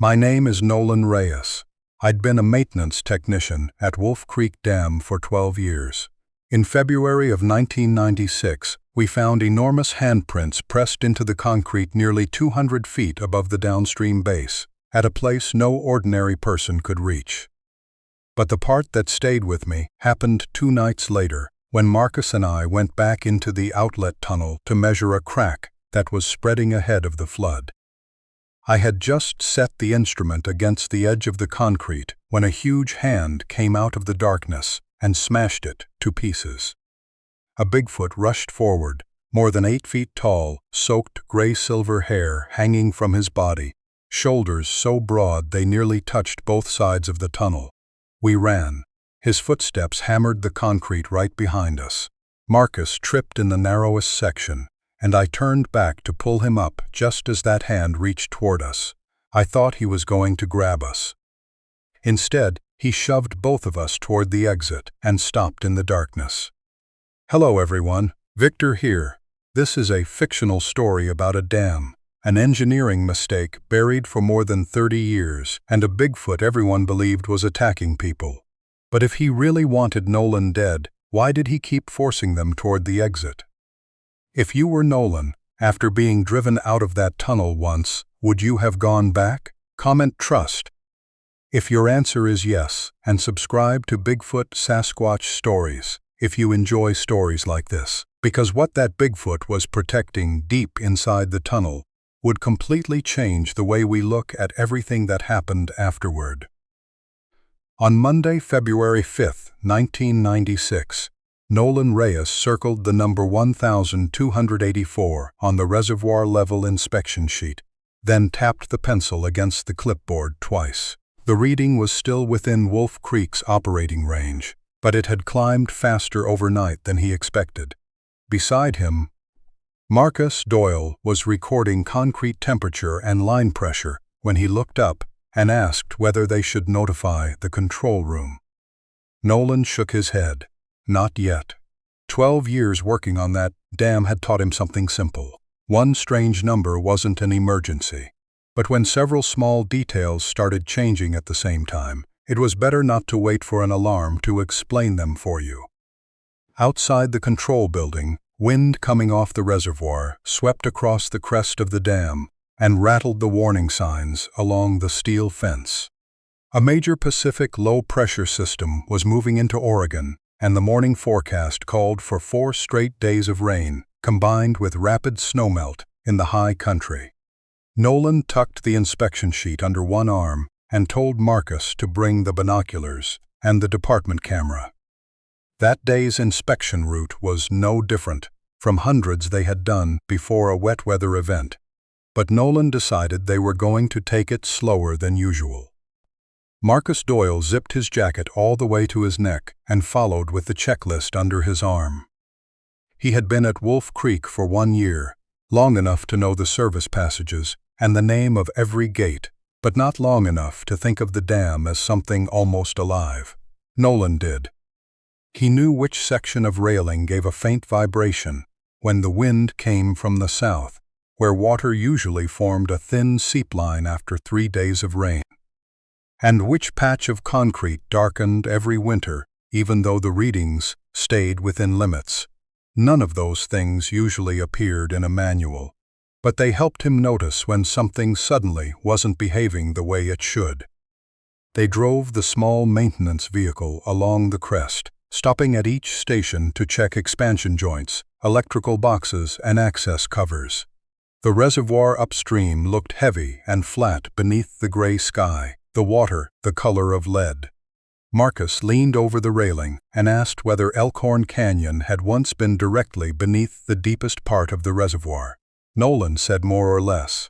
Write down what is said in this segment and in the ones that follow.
My name is Nolan Reyes. I'd been a maintenance technician at Wolf Creek Dam for 12 years. In February of 1996, we found enormous handprints pressed into the concrete nearly 200 feet above the downstream base, at a place no ordinary person could reach. But the part that stayed with me happened 2 nights later, when Marcus and I went back into the outlet tunnel to measure a crack that was spreading ahead of the flood. I had just set the instrument against the edge of the concrete when a huge hand came out of the darkness and smashed it to pieces. A Bigfoot rushed forward, more than 8 feet tall, soaked gray-silver hair hanging from his body, shoulders so broad they nearly touched both sides of the tunnel. We ran. His footsteps hammered the concrete right behind us. Marcus tripped in the narrowest section, and I turned back to pull him up just as that hand reached toward us. I thought he was going to grab us. Instead, he shoved both of us toward the exit and stopped in the darkness. Hello everyone, Victor here. This is a fictional story about a dam, an engineering mistake buried for more than 30 years, and a Bigfoot everyone believed was attacking people. But if he really wanted Nolan dead, why did he keep forcing them toward the exit? If you were Nolan, after being driven out of that tunnel once, would you have gone back? Comment trust. If your answer is yes, and subscribe to Bigfoot Sasquatch Stories if you enjoy stories like this, because what that Bigfoot was protecting deep inside the tunnel would completely change the way we look at everything that happened afterward. On Monday, February 5, 1996, Nolan Reyes circled the number 1284 on the reservoir level inspection sheet, then tapped the pencil against the clipboard twice. The reading was still within Wolf Creek's operating range, but it had climbed faster overnight than he expected. Beside him, Marcus Doyle was recording concrete temperature and line pressure when he looked up and asked whether they should notify the control room. Nolan shook his head. Not yet. 12 years working on that dam had taught him something simple. One strange number wasn't an emergency. But when several small details started changing at the same time, it was better not to wait for an alarm to explain them for you. Outside the control building, wind coming off the reservoir swept across the crest of the dam and rattled the warning signs along the steel fence. A major Pacific low-pressure system was moving into Oregon, and the morning forecast called for 4 straight days of rain, combined with rapid snowmelt in the high country. Nolan tucked the inspection sheet under one arm and told Marcus to bring the binoculars and the department camera. That day's inspection route was no different from hundreds they had done before a wet weather event, but Nolan decided they were going to take it slower than usual. Marcus Doyle zipped his jacket all the way to his neck and followed with the checklist under his arm. He had been at Wolf Creek for 1 year, long enough to know the service passages and the name of every gate, but not long enough to think of the dam as something almost alive. Nolan did. He knew which section of railing gave a faint vibration when the wind came from the south, where water usually formed a thin seep line after 3 days of rain, and which patch of concrete darkened every winter, even though the readings stayed within limits. None of those things usually appeared in a manual, but they helped him notice when something suddenly wasn't behaving the way it should. They drove the small maintenance vehicle along the crest, stopping at each station to check expansion joints, electrical boxes, and access covers. The reservoir upstream looked heavy and flat beneath the gray sky, the water the color of lead. Marcus leaned over the railing and asked whether Elkhorn Canyon had once been directly beneath the deepest part of the reservoir. Nolan said more or less.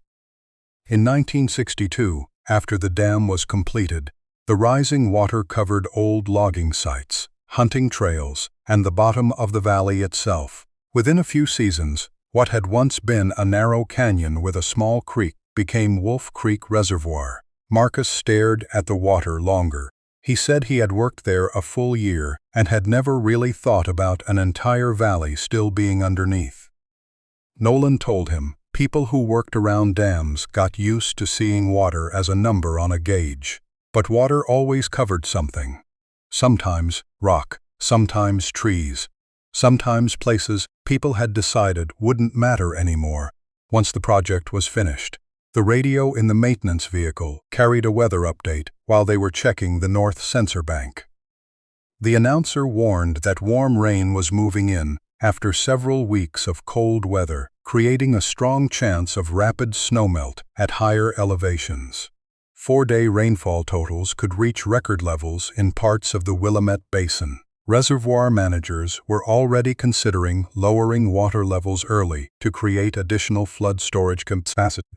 In 1962, after the dam was completed, the rising water covered old logging sites, hunting trails, and the bottom of the valley itself. Within a few seasons, what had once been a narrow canyon with a small creek became Wolf Creek Reservoir. Marcus stared at the water longer. He said he had worked there a full year and had never really thought about an entire valley still being underneath. Nolan told him, People who worked around dams got used to seeing water as a number on a gauge. But water always covered something. Sometimes rock, sometimes trees, sometimes places people had decided wouldn't matter anymore once the project was finished. The radio in the maintenance vehicle carried a weather update while they were checking the north sensor bank. The announcer warned that warm rain was moving in after several weeks of cold weather, creating a strong chance of rapid snowmelt at higher elevations. 4-day rainfall totals could reach record levels in parts of the Willamette Basin. Reservoir managers were already considering lowering water levels early to create additional flood storage capacity.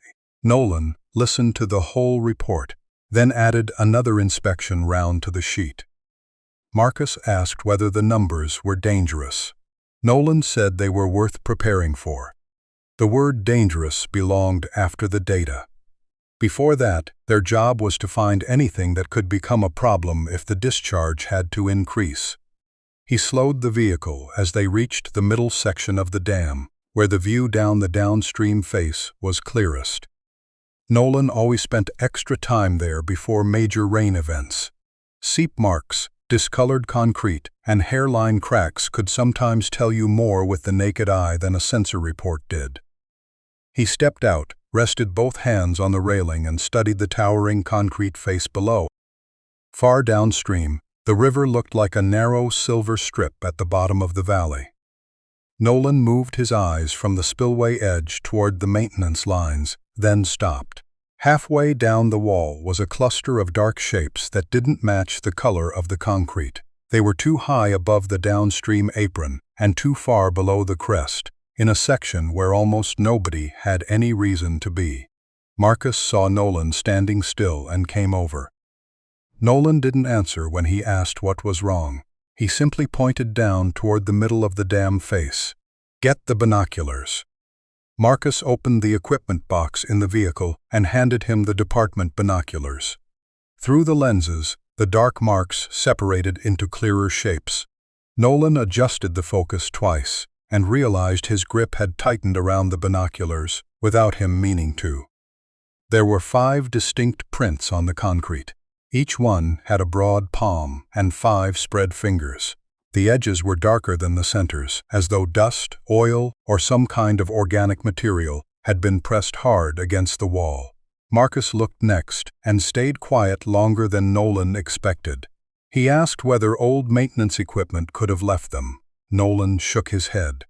Nolan listened to the whole report, then added another inspection round to the sheet. Marcus asked whether the numbers were dangerous. Nolan said they were worth preparing for. The word dangerous belonged after the data. Before that, their job was to find anything that could become a problem if the discharge had to increase. He slowed the vehicle as they reached the middle section of the dam, where the view down the downstream face was clearest. Nolan always spent extra time there before major rain events. Seep marks, discolored concrete, and hairline cracks could sometimes tell you more with the naked eye than a sensor report did. He stepped out, rested both hands on the railing, and studied the towering concrete face below. Far downstream, the river looked like a narrow silver strip at the bottom of the valley. Nolan moved his eyes from the spillway edge toward the maintenance lines, then stopped. Halfway down the wall was a cluster of dark shapes that didn't match the color of the concrete. They were too high above the downstream apron and too far below the crest, in a section where almost nobody had any reason to be. Marcus saw Nolan standing still and came over. Nolan didn't answer when he asked what was wrong. He simply pointed down toward the middle of the dam face. "Get the binoculars." Marcus opened the equipment box in the vehicle and handed him the department binoculars. Through the lenses, the dark marks separated into clearer shapes. Nolan adjusted the focus twice and realized his grip had tightened around the binoculars without him meaning to. There were 5 distinct prints on the concrete. Each one had a broad palm and 5 spread fingers. The edges were darker than the centers, as though dust, oil, or some kind of organic material had been pressed hard against the wall. Marcus looked next and stayed quiet longer than Nolan expected. He asked whether old maintenance equipment could have left them. Nolan shook his head.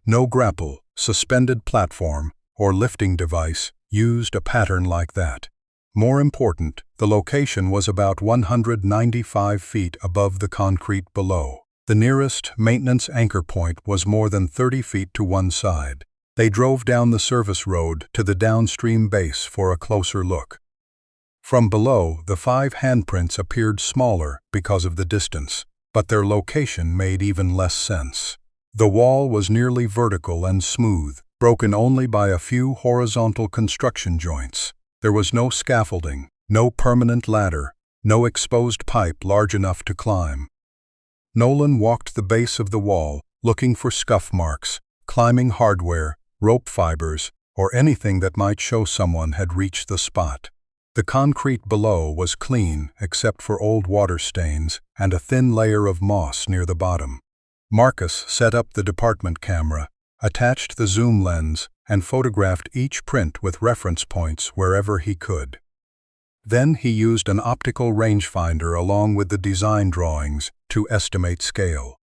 No grapple, suspended platform, or lifting device used a pattern like that. More important, the location was about 195 feet above the concrete below. The nearest maintenance anchor point was more than 30 feet to one side. They drove down the service road to the downstream base for a closer look. From below, the 5 handprints appeared smaller because of the distance, but their location made even less sense. The wall was nearly vertical and smooth, broken only by a few horizontal construction joints. There was no scaffolding, no permanent ladder, no exposed pipe large enough to climb. Nolan walked the base of the wall, looking for scuff marks, climbing hardware, rope fibers, or anything that might show someone had reached the spot. The concrete below was clean except for old water stains and a thin layer of moss near the bottom. Marcus set up the department camera, attached the zoom lens, and photographed each print with reference points wherever he could. Then he used an optical rangefinder along with the design drawings to estimate scale.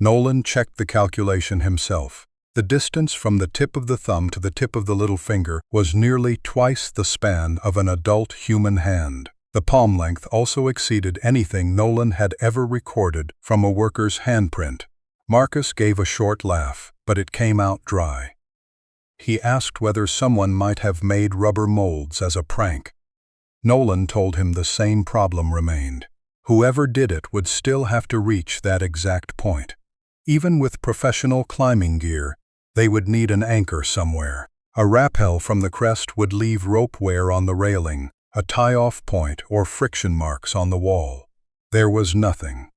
Nolan checked the calculation himself. The distance from the tip of the thumb to the tip of the little finger was nearly twice the span of an adult human hand. The palm length also exceeded anything Nolan had ever recorded from a worker's handprint. Marcus gave a short laugh, but it came out dry. He asked whether someone might have made rubber molds as a prank. Nolan told him the same problem remained. Whoever did it would still have to reach that exact point. Even with professional climbing gear, they would need an anchor somewhere. A rappel from the crest would leave rope wear on the railing, a tie-off point, or friction marks on the wall. There was nothing.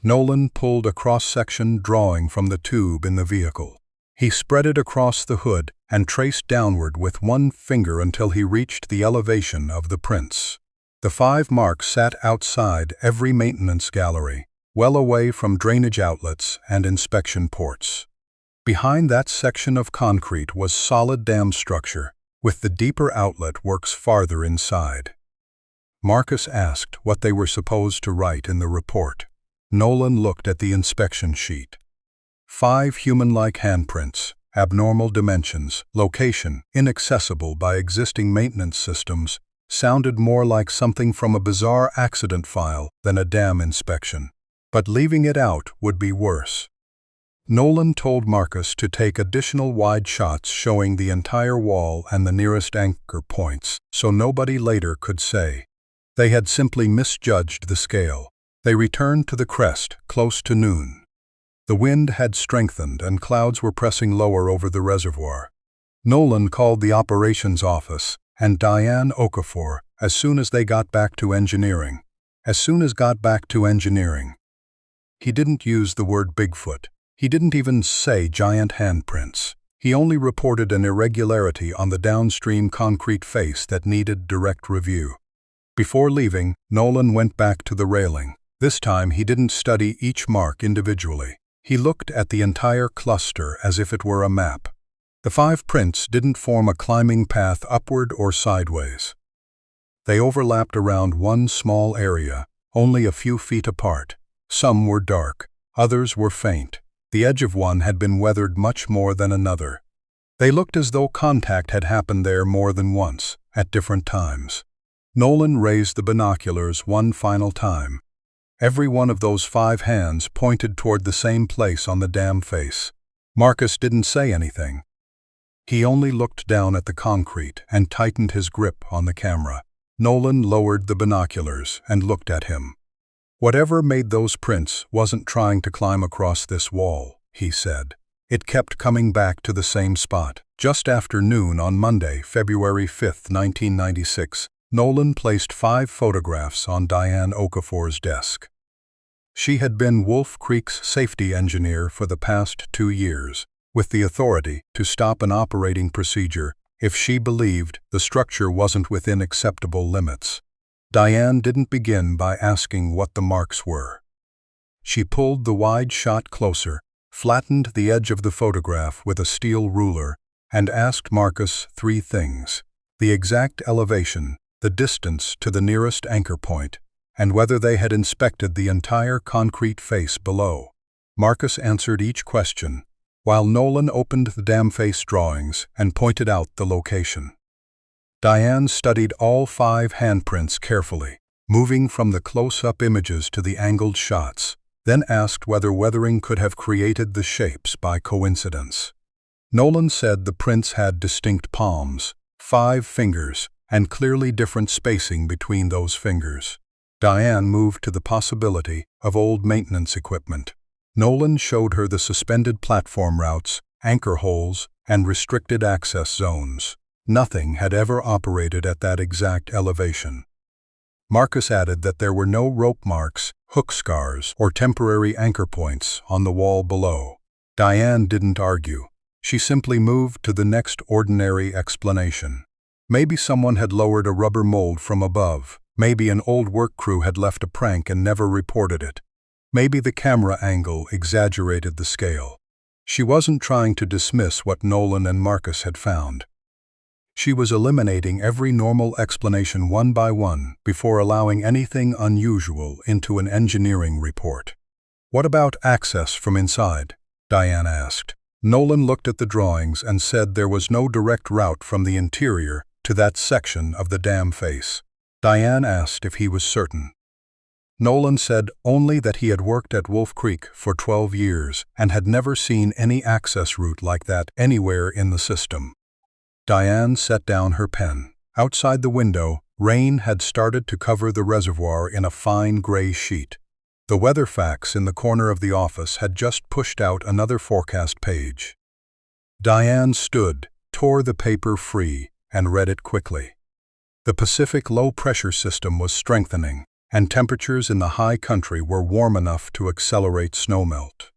Nolan pulled a cross-section drawing from the tube in the vehicle. He spread it across the hood and traced downward with one finger until he reached the elevation of the prints. The 5 marks sat outside every maintenance gallery, well away from drainage outlets and inspection ports. Behind that section of concrete was solid dam structure, with the deeper outlet works farther inside. Marcus asked what they were supposed to write in the report. Nolan looked at the inspection sheet. 5 human-like handprints, abnormal dimensions, location, inaccessible by existing maintenance systems, sounded more like something from a bizarre accident file than a dam inspection. But leaving it out would be worse. Nolan told Marcus to take additional wide shots showing the entire wall and the nearest anchor points, so nobody later could say they had simply misjudged the scale. They returned to the crest close to noon. The wind had strengthened and clouds were pressing lower over the reservoir. Nolan called the operations office and Diane Okafor as soon as they got back to engineering. He didn't use the word Bigfoot. He didn't even say giant handprints. He only reported an irregularity on the downstream concrete face that needed direct review. Before leaving, Nolan went back to the railing. This time he didn't study each mark individually. He looked at the entire cluster as if it were a map. The 5 prints didn't form a climbing path upward or sideways. They overlapped around one small area, only a few feet apart. Some were dark, others were faint. The edge of one had been weathered much more than another. They looked as though contact had happened there more than once, at different times. Nolan raised the binoculars one final time. Every one of those 5 hands pointed toward the same place on the dam face. Marcus didn't say anything. He only looked down at the concrete and tightened his grip on the camera. Nolan lowered the binoculars and looked at him. Whatever made those prints wasn't trying to climb across this wall, he said. It kept coming back to the same spot. Just after noon on Monday, February 5, 1996, Nolan placed 5 photographs on Diane Okafor's desk. She had been Wolf Creek's safety engineer for the past 2 years, with the authority to stop an operating procedure if she believed the structure wasn't within acceptable limits. Diane didn't begin by asking what the marks were. She pulled the wide shot closer, flattened the edge of the photograph with a steel ruler, and asked Marcus 3 things: the exact elevation, the distance to the nearest anchor point, and whether they had inspected the entire concrete face below. Marcus answered each question, while Nolan opened the dam face drawings and pointed out the location. Diane studied all 5 handprints carefully, moving from the close-up images to the angled shots, then asked whether weathering could have created the shapes by coincidence. Nolan said the prints had distinct palms, 5 fingers, and clearly different spacing between those fingers. Diane moved to the possibility of old maintenance equipment. Nolan showed her the suspended platform routes, anchor holes, and restricted access zones. Nothing had ever operated at that exact elevation. Marcus added that there were no rope marks, hook scars, or temporary anchor points on the wall below. Diane didn't argue. She simply moved to the next ordinary explanation. Maybe someone had lowered a rubber mold from above. Maybe an old work crew had left a prank and never reported it. Maybe the camera angle exaggerated the scale. She wasn't trying to dismiss what Nolan and Marcus had found. She was eliminating every normal explanation one by one before allowing anything unusual into an engineering report. "What about access from inside?" Diane asked. Nolan looked at the drawings and said there was no direct route from the interior to that section of the dam face. Diane asked if he was certain. Nolan said only that he had worked at Wolf Creek for 12 years and had never seen any access route like that anywhere in the system. Diane set down her pen. Outside the window, rain had started to cover the reservoir in a fine gray sheet. The weather facts in the corner of the office had just pushed out another forecast page. Diane stood, tore the paper free, and read it quickly. The Pacific low-pressure system was strengthening, and temperatures in the high country were warm enough to accelerate snowmelt.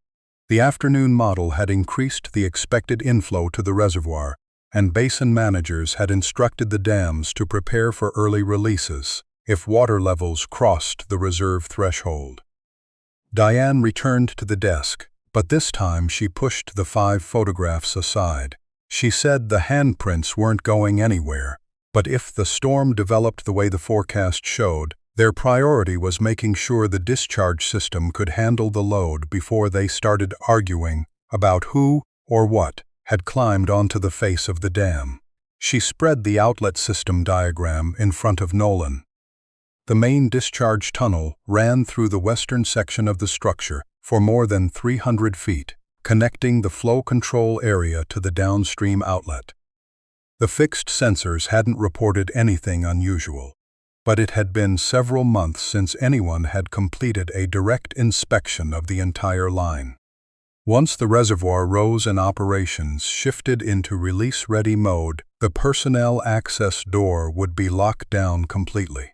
The afternoon model had increased the expected inflow to the reservoir, and basin managers had instructed the dams to prepare for early releases if water levels crossed the reserve threshold. Diane returned to the desk, but this time she pushed the 5 photographs aside. She said the handprints weren't going anywhere, but if the storm developed the way the forecast showed, their priority was making sure the discharge system could handle the load before they started arguing about who or what had climbed onto the face of the dam. She spread the outlet system diagram in front of Nolan. The main discharge tunnel ran through the western section of the structure for more than 300 feet, connecting the flow control area to the downstream outlet. The fixed sensors hadn't reported anything unusual, but it had been several months since anyone had completed a direct inspection of the entire line. Once the reservoir rose and operations shifted into release-ready mode, the personnel access door would be locked down completely.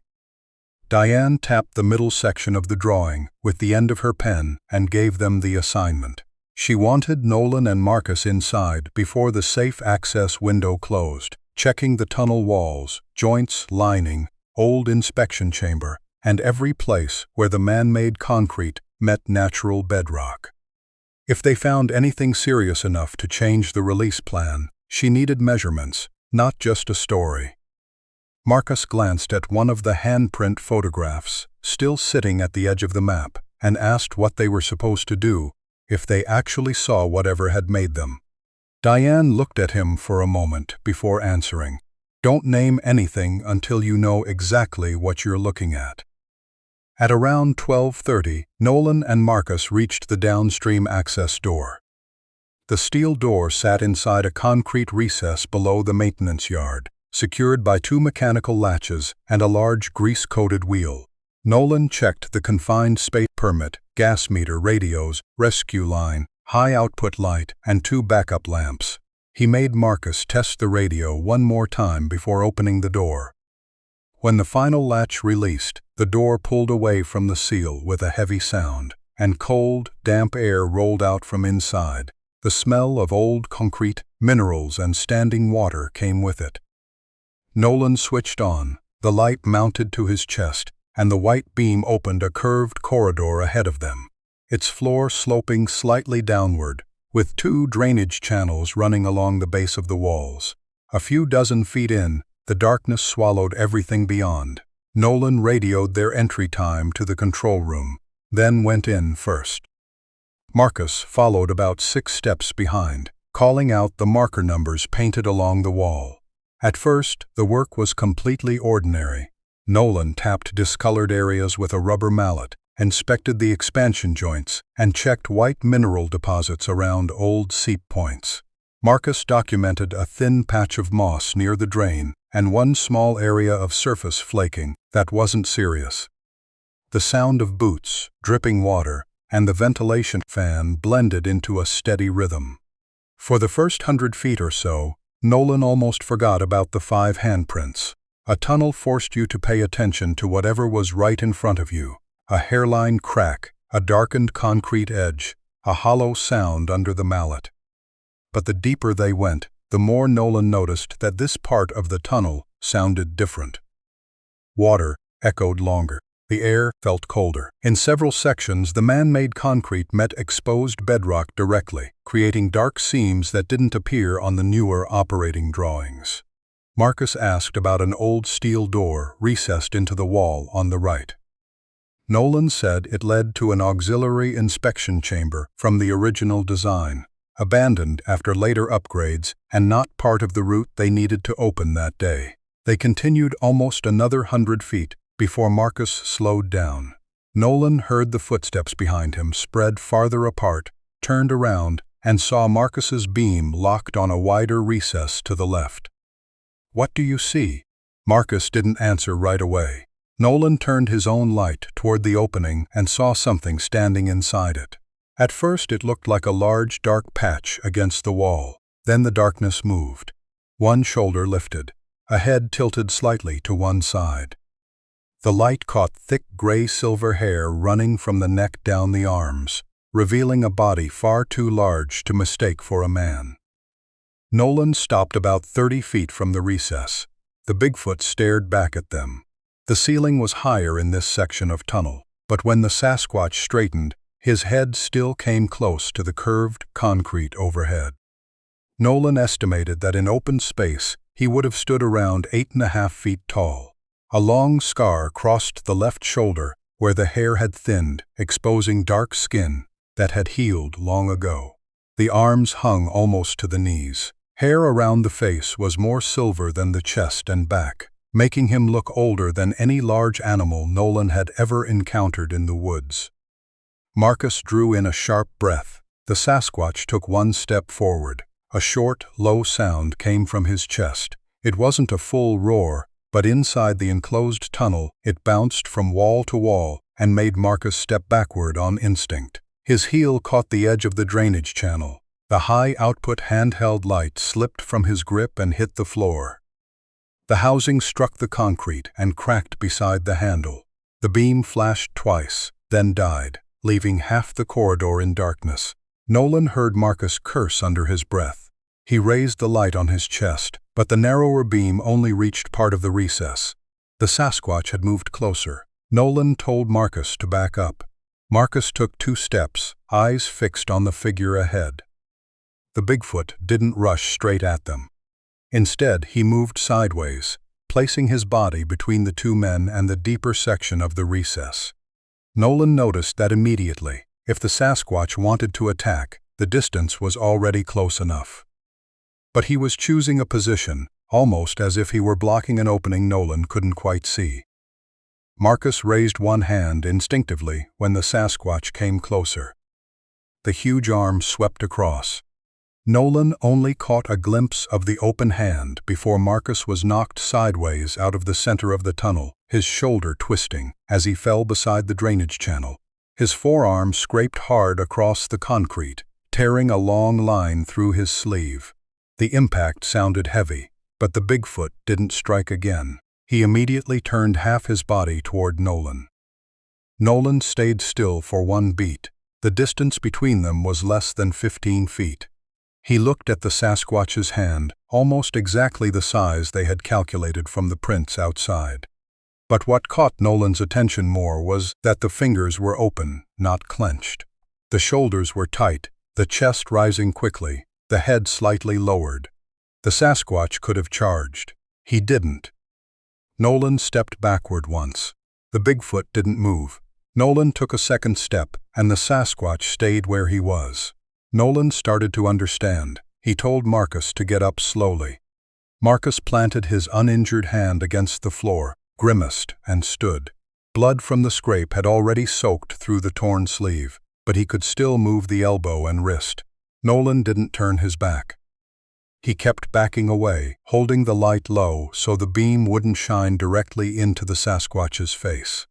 Diane tapped the middle section of the drawing with the end of her pen and gave them the assignment. She wanted Nolan and Marcus inside before the safe access window closed, checking the tunnel walls, joints, lining, old inspection chamber, and every place where the man-made concrete met natural bedrock. If they found anything serious enough to change the release plan, she needed measurements, not just a story. Marcus glanced at one of the handprint photographs, still sitting at the edge of the map, and asked what they were supposed to do if they actually saw whatever had made them. Diane looked at him for a moment before answering. Don't name anything until you know exactly what you're looking at. At around 12:30, Nolan and Marcus reached the downstream access door. The steel door sat inside a concrete recess below the maintenance yard, secured by 2 mechanical latches and a large grease-coated wheel. Nolan checked the confined space permit, gas meter, radios, rescue line, high-output light, and 2 backup lamps. He made Marcus test the radio one more time before opening the door. When the final latch released, the door pulled away from the seal with a heavy sound, and cold, damp air rolled out from inside. The smell of old concrete, minerals, and standing water came with it. Nolan switched on, the light mounted to his chest, and the white beam opened a curved corridor ahead of them, its floor sloping slightly downward, with 2 drainage channels running along the base of the walls. A few dozen feet in, the darkness swallowed everything beyond. Nolan radioed their entry time to the control room, then went in first. Marcus followed about 6 steps behind, calling out the marker numbers painted along the wall. At first, the work was completely ordinary. Nolan tapped discolored areas with a rubber mallet, inspected the expansion joints, and checked white mineral deposits around old seep points. Marcus documented a thin patch of moss near the drain and one small area of surface flaking that wasn't serious. The sound of boots, dripping water, and the ventilation fan blended into a steady rhythm. For the first 100 feet or so, Nolan almost forgot about the 5 handprints. A tunnel forced you to pay attention to whatever was right in front of you. A hairline crack, a darkened concrete edge, a hollow sound under the mallet. But the deeper they went, the more Nolan noticed that this part of the tunnel sounded different. Water echoed longer. The air felt colder. In several sections, the man-made concrete met exposed bedrock directly, creating dark seams that didn't appear on the newer operating drawings. Marcus asked about an old steel door recessed into the wall on the right. Nolan said it led to an auxiliary inspection chamber from the original design, abandoned after later upgrades and not part of the route they needed to open that day. They continued almost another 100 feet before Marcus slowed down. Nolan heard the footsteps behind him spread farther apart, turned around, and saw Marcus's beam locked on a wider recess to the left. "What do you see?" Marcus didn't answer right away. Nolan turned his own light toward the opening and saw something standing inside it. At first it looked like a large dark patch against the wall. Then the darkness moved. One shoulder lifted, a head tilted slightly to one side. The light caught thick gray-silver hair running from the neck down the arms. revealing a body far too large to mistake for a man. Nolan stopped about 30 feet from the recess. The Bigfoot stared back at them. The ceiling was higher in this section of tunnel, but when the Sasquatch straightened, his head still came close to the curved concrete overhead. Nolan estimated that in open space he would have stood around 8.5 feet tall. A long scar crossed the left shoulder where the hair had thinned, exposing dark skin that had healed long ago. The arms hung almost to the knees. Hair around the face was more silver than the chest and back, making him look older than any large animal Nolan had ever encountered in the woods. Marcus drew in a sharp breath. The Sasquatch took one step forward. A short, low sound came from his chest. It wasn't a full roar, but inside the enclosed tunnel, it bounced from wall to wall and made Marcus step backward on instinct. His heel caught the edge of the drainage channel. The high-output handheld light slipped from his grip and hit the floor. The housing struck the concrete and cracked beside the handle. The beam flashed twice, then died, leaving half the corridor in darkness. Nolan heard Marcus curse under his breath. He raised the light on his chest, but the narrower beam only reached part of the recess. The Sasquatch had moved closer. Nolan told Marcus to back up. Marcus took 2 steps, eyes fixed on the figure ahead. The Bigfoot didn't rush straight at them. Instead, he moved sideways, placing his body between the 2 men and the deeper section of the recess. Nolan noticed that immediately, if the Sasquatch wanted to attack, the distance was already close enough. But he was choosing a position, almost as if he were blocking an opening Nolan couldn't quite see. Marcus raised one hand instinctively when the Sasquatch came closer. The huge arm swept across. Nolan only caught a glimpse of the open hand before Marcus was knocked sideways out of the center of the tunnel, his shoulder twisting as he fell beside the drainage channel. His forearm scraped hard across the concrete, tearing a long line through his sleeve. The impact sounded heavy, but the Bigfoot didn't strike again. He immediately turned half his body toward Nolan. Nolan stayed still for 1 beat. The distance between them was less than 15 feet. He looked at the Sasquatch's hand, almost exactly the size they had calculated from the prints outside. But what caught Nolan's attention more was that the fingers were open, not clenched. The shoulders were tight, the chest rising quickly, the head slightly lowered. The Sasquatch could have charged. He didn't. Nolan stepped backward once. The Bigfoot didn't move. Nolan took a second step, and the Sasquatch stayed where he was. Nolan started to understand. He told Marcus to get up slowly. Marcus planted his uninjured hand against the floor, grimaced, and stood. Blood from the scrape had already soaked through the torn sleeve, but he could still move the elbow and wrist. Nolan didn't turn his back. He kept backing away, holding the light low so the beam wouldn't shine directly into the Sasquatch's face.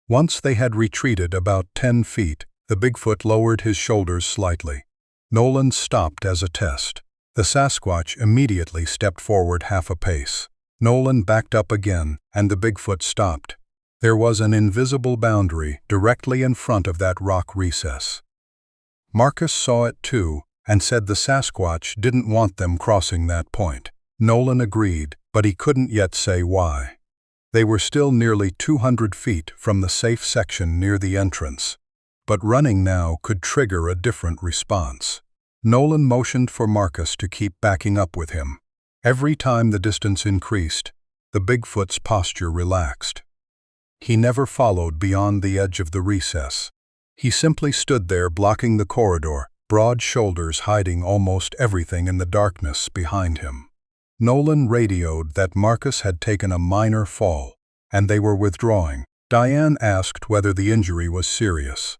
Once they had retreated about 10 feet, the Bigfoot lowered his shoulders slightly. Nolan stopped as a test. The Sasquatch immediately stepped forward half a pace. Nolan backed up again, and the Bigfoot stopped. There was an invisible boundary directly in front of that rock recess. Marcus saw it too, and said the Sasquatch didn't want them crossing that point. Nolan agreed, but he couldn't yet say why. They were still nearly 200 feet from the safe section near the entrance. But running now could trigger a different response. Nolan motioned for Marcus to keep backing up with him. Every time the distance increased, the Bigfoot's posture relaxed. He never followed beyond the edge of the recess. He simply stood there blocking the corridor, broad shoulders hiding almost everything in the darkness behind him. Nolan radioed that Marcus had taken a minor fall, and they were withdrawing. Diane asked whether the injury was serious.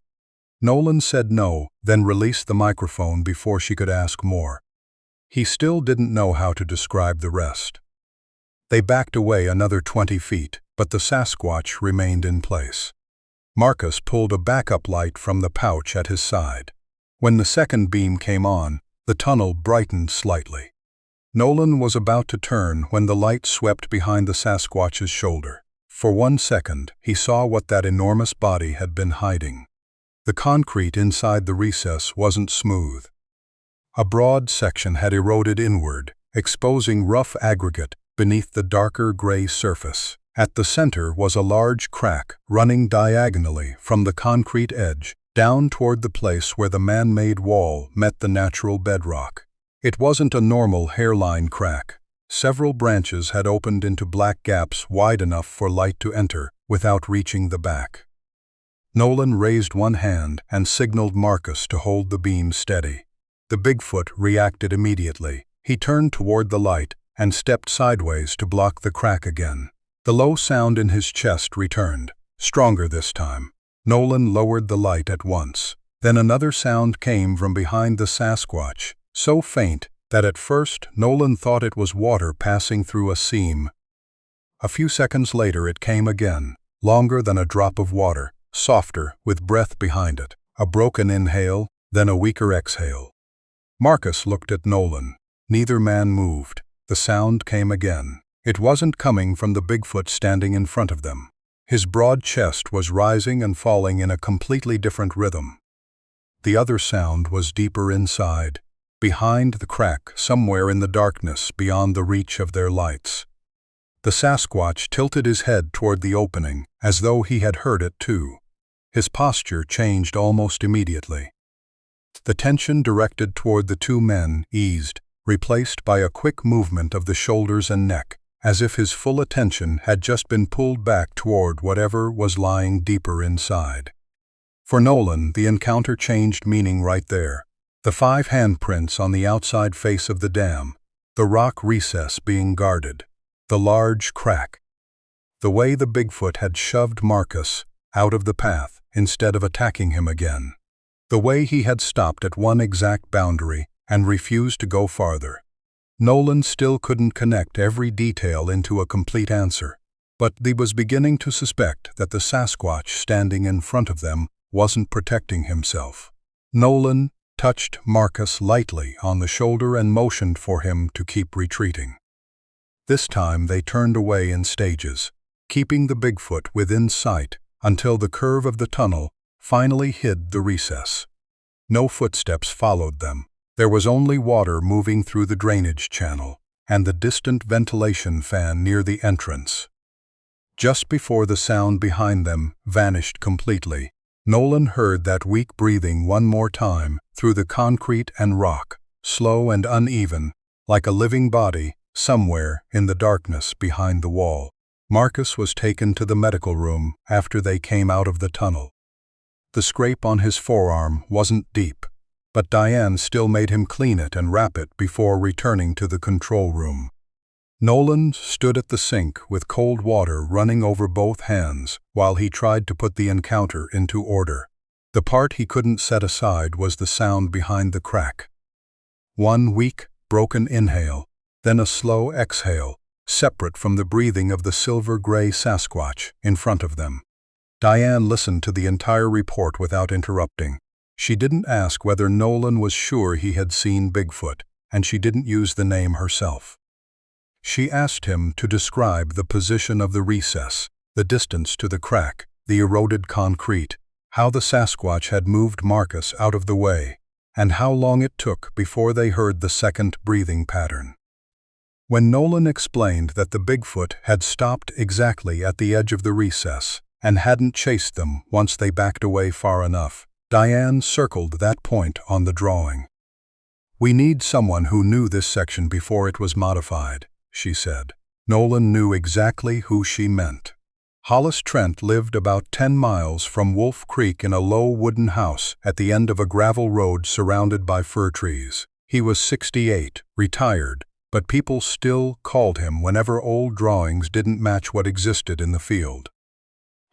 Nolan said no, then released the microphone before she could ask more. He still didn't know how to describe the rest. They backed away another 20 feet, but the Sasquatch remained in place. Marcus pulled a backup light from the pouch at his side. When the second beam came on, the tunnel brightened slightly. Nolan was about to turn when the light swept behind the Sasquatch's shoulder. For 1 second, he saw what that enormous body had been hiding. The concrete inside the recess wasn't smooth. A broad section had eroded inward, exposing rough aggregate beneath the darker gray surface. At the center was a large crack running diagonally from the concrete edge down toward the place where the man-made wall met the natural bedrock. It wasn't a normal hairline crack. Several branches had opened into black gaps wide enough for light to enter without reaching the back. Nolan raised one hand and signaled Marcus to hold the beam steady. The Bigfoot reacted immediately. He turned toward the light and stepped sideways to block the crack again. The low sound in his chest returned, stronger this time. Nolan lowered the light at once. Then another sound came from behind the Sasquatch, so faint that at first Nolan thought it was water passing through a seam. A few seconds later it came again, longer than a drop of water, softer, with breath behind it. A broken inhale, then a weaker exhale. Marcus looked at Nolan. Neither man moved. The sound came again. It wasn't coming from the Bigfoot standing in front of them. His broad chest was rising and falling in a completely different rhythm. The other sound was deeper inside, behind the crack, somewhere in the darkness beyond the reach of their lights. The Sasquatch tilted his head toward the opening, as though he had heard it too. His posture changed almost immediately. The tension directed toward the two men eased, replaced by a quick movement of the shoulders and neck, as if his full attention had just been pulled back toward whatever was lying deeper inside. For Nolan, the encounter changed meaning right there. The 5 handprints on the outside face of the dam, the rock recess being guarded, the large crack. The way the Bigfoot had shoved Marcus out of the path instead of attacking him again. The way he had stopped at one exact boundary and refused to go farther. Nolan still couldn't connect every detail into a complete answer, but he was beginning to suspect that the Sasquatch standing in front of them wasn't protecting himself. Nolan touched Marcus lightly on the shoulder and motioned for him to keep retreating. This time they turned away in stages, keeping the Bigfoot within sight until the curve of the tunnel finally hid the recess. No footsteps followed them. There was only water moving through the drainage channel and the distant ventilation fan near the entrance. Just before the sound behind them vanished completely, Nolan heard that weak breathing one more time through the concrete and rock, slow and uneven, like a living body somewhere in the darkness behind the wall. Marcus was taken to the medical room after they came out of the tunnel. The scrape on his forearm wasn't deep, but Diane still made him clean it and wrap it before returning to the control room. Nolan stood at the sink with cold water running over both hands while he tried to put the encounter into order. The part he couldn't set aside was the sound behind the crack. One weak, broken inhale, then a slow exhale, separate from the breathing of the silver-gray Sasquatch in front of them. Diane listened to the entire report without interrupting. She didn't ask whether Nolan was sure he had seen Bigfoot, and she didn't use the name herself. She asked him to describe the position of the recess, the distance to the crack, the eroded concrete, how the Sasquatch had moved Marcus out of the way, and how long it took before they heard the second breathing pattern. When Nolan explained that the Bigfoot had stopped exactly at the edge of the recess and hadn't chased them once they backed away far enough, Diane circled that point on the drawing. "We need someone who knew this section before it was modified," she said. Nolan knew exactly who she meant. Hollis Trent lived about 10 miles from Wolf Creek in a low wooden house at the end of a gravel road surrounded by fir trees. He was 68, retired, but people still called him whenever old drawings didn't match what existed in the field.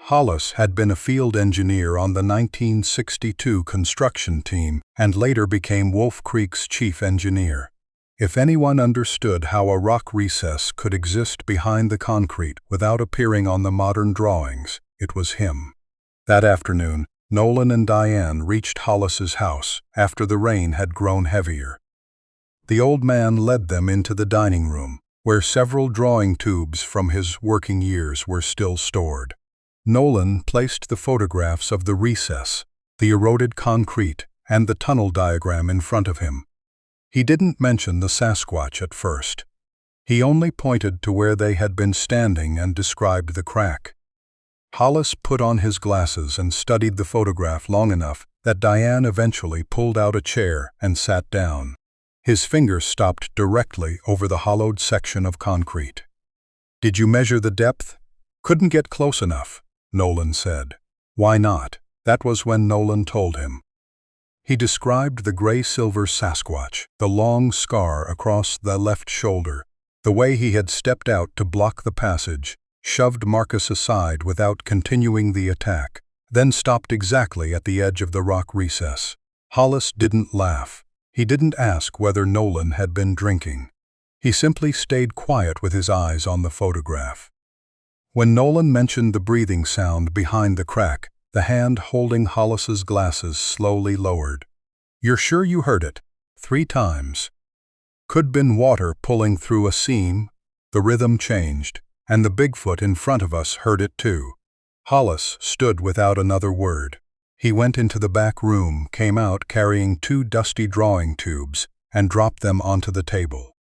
Hollis had been a field engineer on the 1962 construction team and later became Wolf Creek's chief engineer. If anyone understood how a rock recess could exist behind the concrete without appearing on the modern drawings, it was him. That afternoon, Nolan and Diane reached Hollis's house after the rain had grown heavier. The old man led them into the dining room, where several drawing tubes from his working years were still stored. Nolan placed the photographs of the recess, the eroded concrete, and the tunnel diagram in front of him. He didn't mention the Sasquatch at first. He only pointed to where they had been standing and described the crack. Hollis put on his glasses and studied the photograph long enough that Diane eventually pulled out a chair and sat down. His fingers stopped directly over the hollowed section of concrete. "Did you measure the depth?" "Couldn't get close enough," Nolan said. "Why not?" That was when Nolan told him. He described the gray-silver Sasquatch, the long scar across the left shoulder, the way he had stepped out to block the passage, shoved Marcus aside without continuing the attack, then stopped exactly at the edge of the rock recess. Hollis didn't laugh. He didn't ask whether Nolan had been drinking. He simply stayed quiet with his eyes on the photograph. When Nolan mentioned the breathing sound behind the crack, the hand holding Hollis's glasses slowly lowered. "You're sure you heard it?" "3 times. Could been water pulling through a seam." The rhythm changed, and the Bigfoot in front of us heard it too. Hollis stood without another word. He went into the back room, came out carrying 2 dusty drawing tubes, and dropped them onto the table.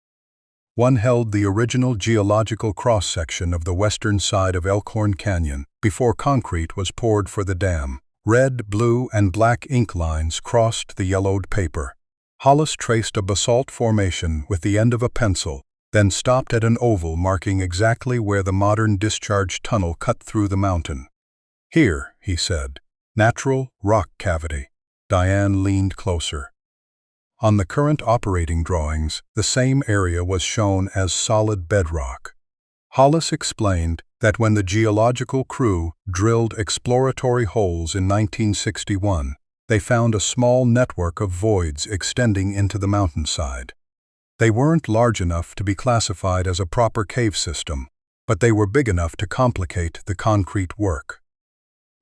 One held the original geological cross-section of the western side of Elkhorn Canyon before concrete was poured for the dam. Red, blue, and black ink lines crossed the yellowed paper. Hollis traced a basalt formation with the end of a pencil, then stopped at an oval marking exactly where the modern discharge tunnel cut through the mountain. "Here," he said, "natural rock cavity." Diane leaned closer. On the current operating drawings, the same area was shown as solid bedrock. Hollis explained that when the geological crew drilled exploratory holes in 1961, they found a small network of voids extending into the mountainside. They weren't large enough to be classified as a proper cave system, but they were big enough to complicate the concrete work.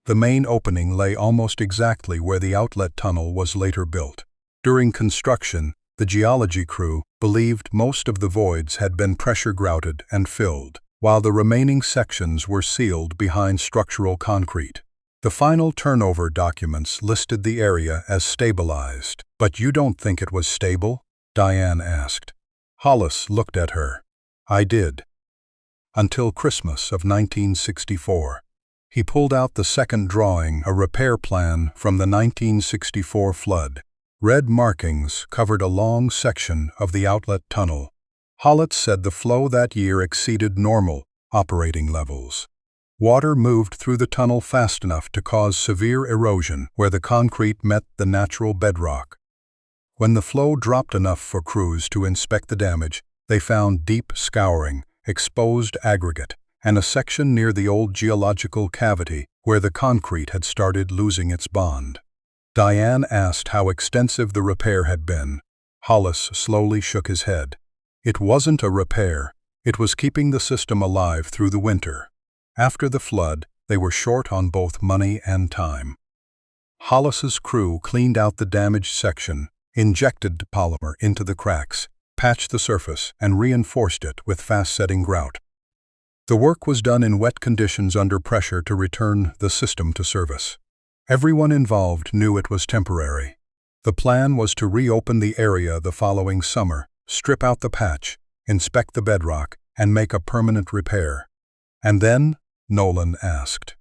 The main opening lay almost exactly where the outlet tunnel was later built. During construction, the geology crew believed most of the voids had been pressure grouted and filled, while the remaining sections were sealed behind structural concrete. The final turnover documents listed the area as stabilized. "But you don't think it was stable?" Diane asked. Hollis looked at her. "I did. Until Christmas of 1964. He pulled out the second drawing, a repair plan from the 1964 flood. Red markings covered a long section of the outlet tunnel. Hollis said the flow that year exceeded normal operating levels. Water moved through the tunnel fast enough to cause severe erosion where the concrete met the natural bedrock. When the flow dropped enough for crews to inspect the damage, they found deep scouring, exposed aggregate, and a section near the old geological cavity where the concrete had started losing its bond. Diane asked how extensive the repair had been. Hollis slowly shook his head. It wasn't a repair. It was keeping the system alive through the winter. After the flood, they were short on both money and time. Hollis's crew cleaned out the damaged section, injected polymer into the cracks, patched the surface, and reinforced it with fast-setting grout. The work was done in wet conditions under pressure to return the system to service. Everyone involved knew it was temporary. The plan was to reopen the area the following summer, strip out the patch, inspect the bedrock, and make a permanent repair. "And then?" Nolan asked.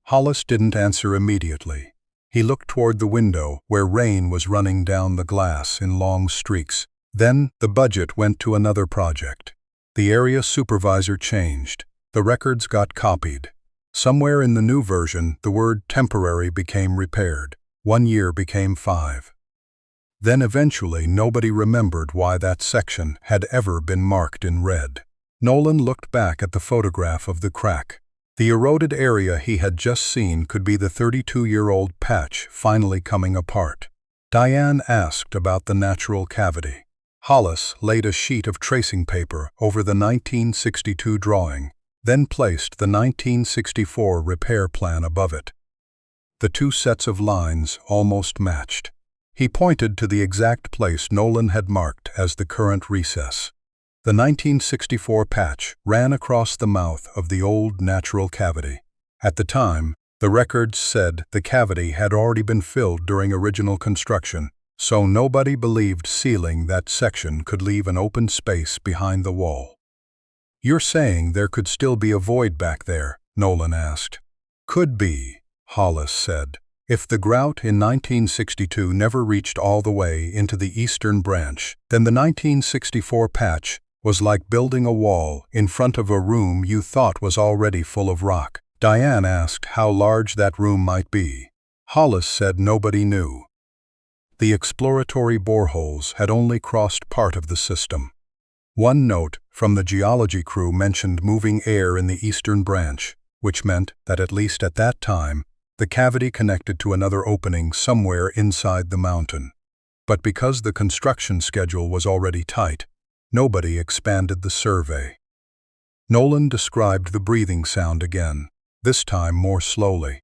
Hollis didn't answer immediately. He looked toward the window where rain was running down the glass in long streaks. Then the budget went to another project. The area supervisor changed. The records got copied. Somewhere in the new version, the word temporary became repaired. 1 year became 5. Then eventually nobody remembered why that section had ever been marked in red. Nolan looked back at the photograph of the crack. The eroded area he had just seen could be the 32-year-old patch finally coming apart. Diane asked about the natural cavity. Hollis laid a sheet of tracing paper over the 1962 drawing, then placed the 1964 repair plan above it. The 2 sets of lines almost matched. He pointed to the exact place Nolan had marked as the current recess. The 1964 patch ran across the mouth of the old natural cavity. At the time, The records said the cavity had already been filled during original construction, so nobody believed sealing that section could leave an open space behind the wall. "You're saying there could still be a void back there?" Nolan asked. "Could be," Hollis said. "If the grout in 1962 never reached all the way into the eastern branch, then the 1964 patch was like building a wall in front of a room you thought was already full of rock." Diane asked how large that room might be. Hollis said nobody knew. The exploratory boreholes had only crossed part of the system. One note from the geology crew mentioned moving air in the eastern branch, which meant that at least at that time, the cavity connected to another opening somewhere inside the mountain. But because the construction schedule was already tight, nobody expanded the survey. Nolan described the breathing sound again, this time more slowly.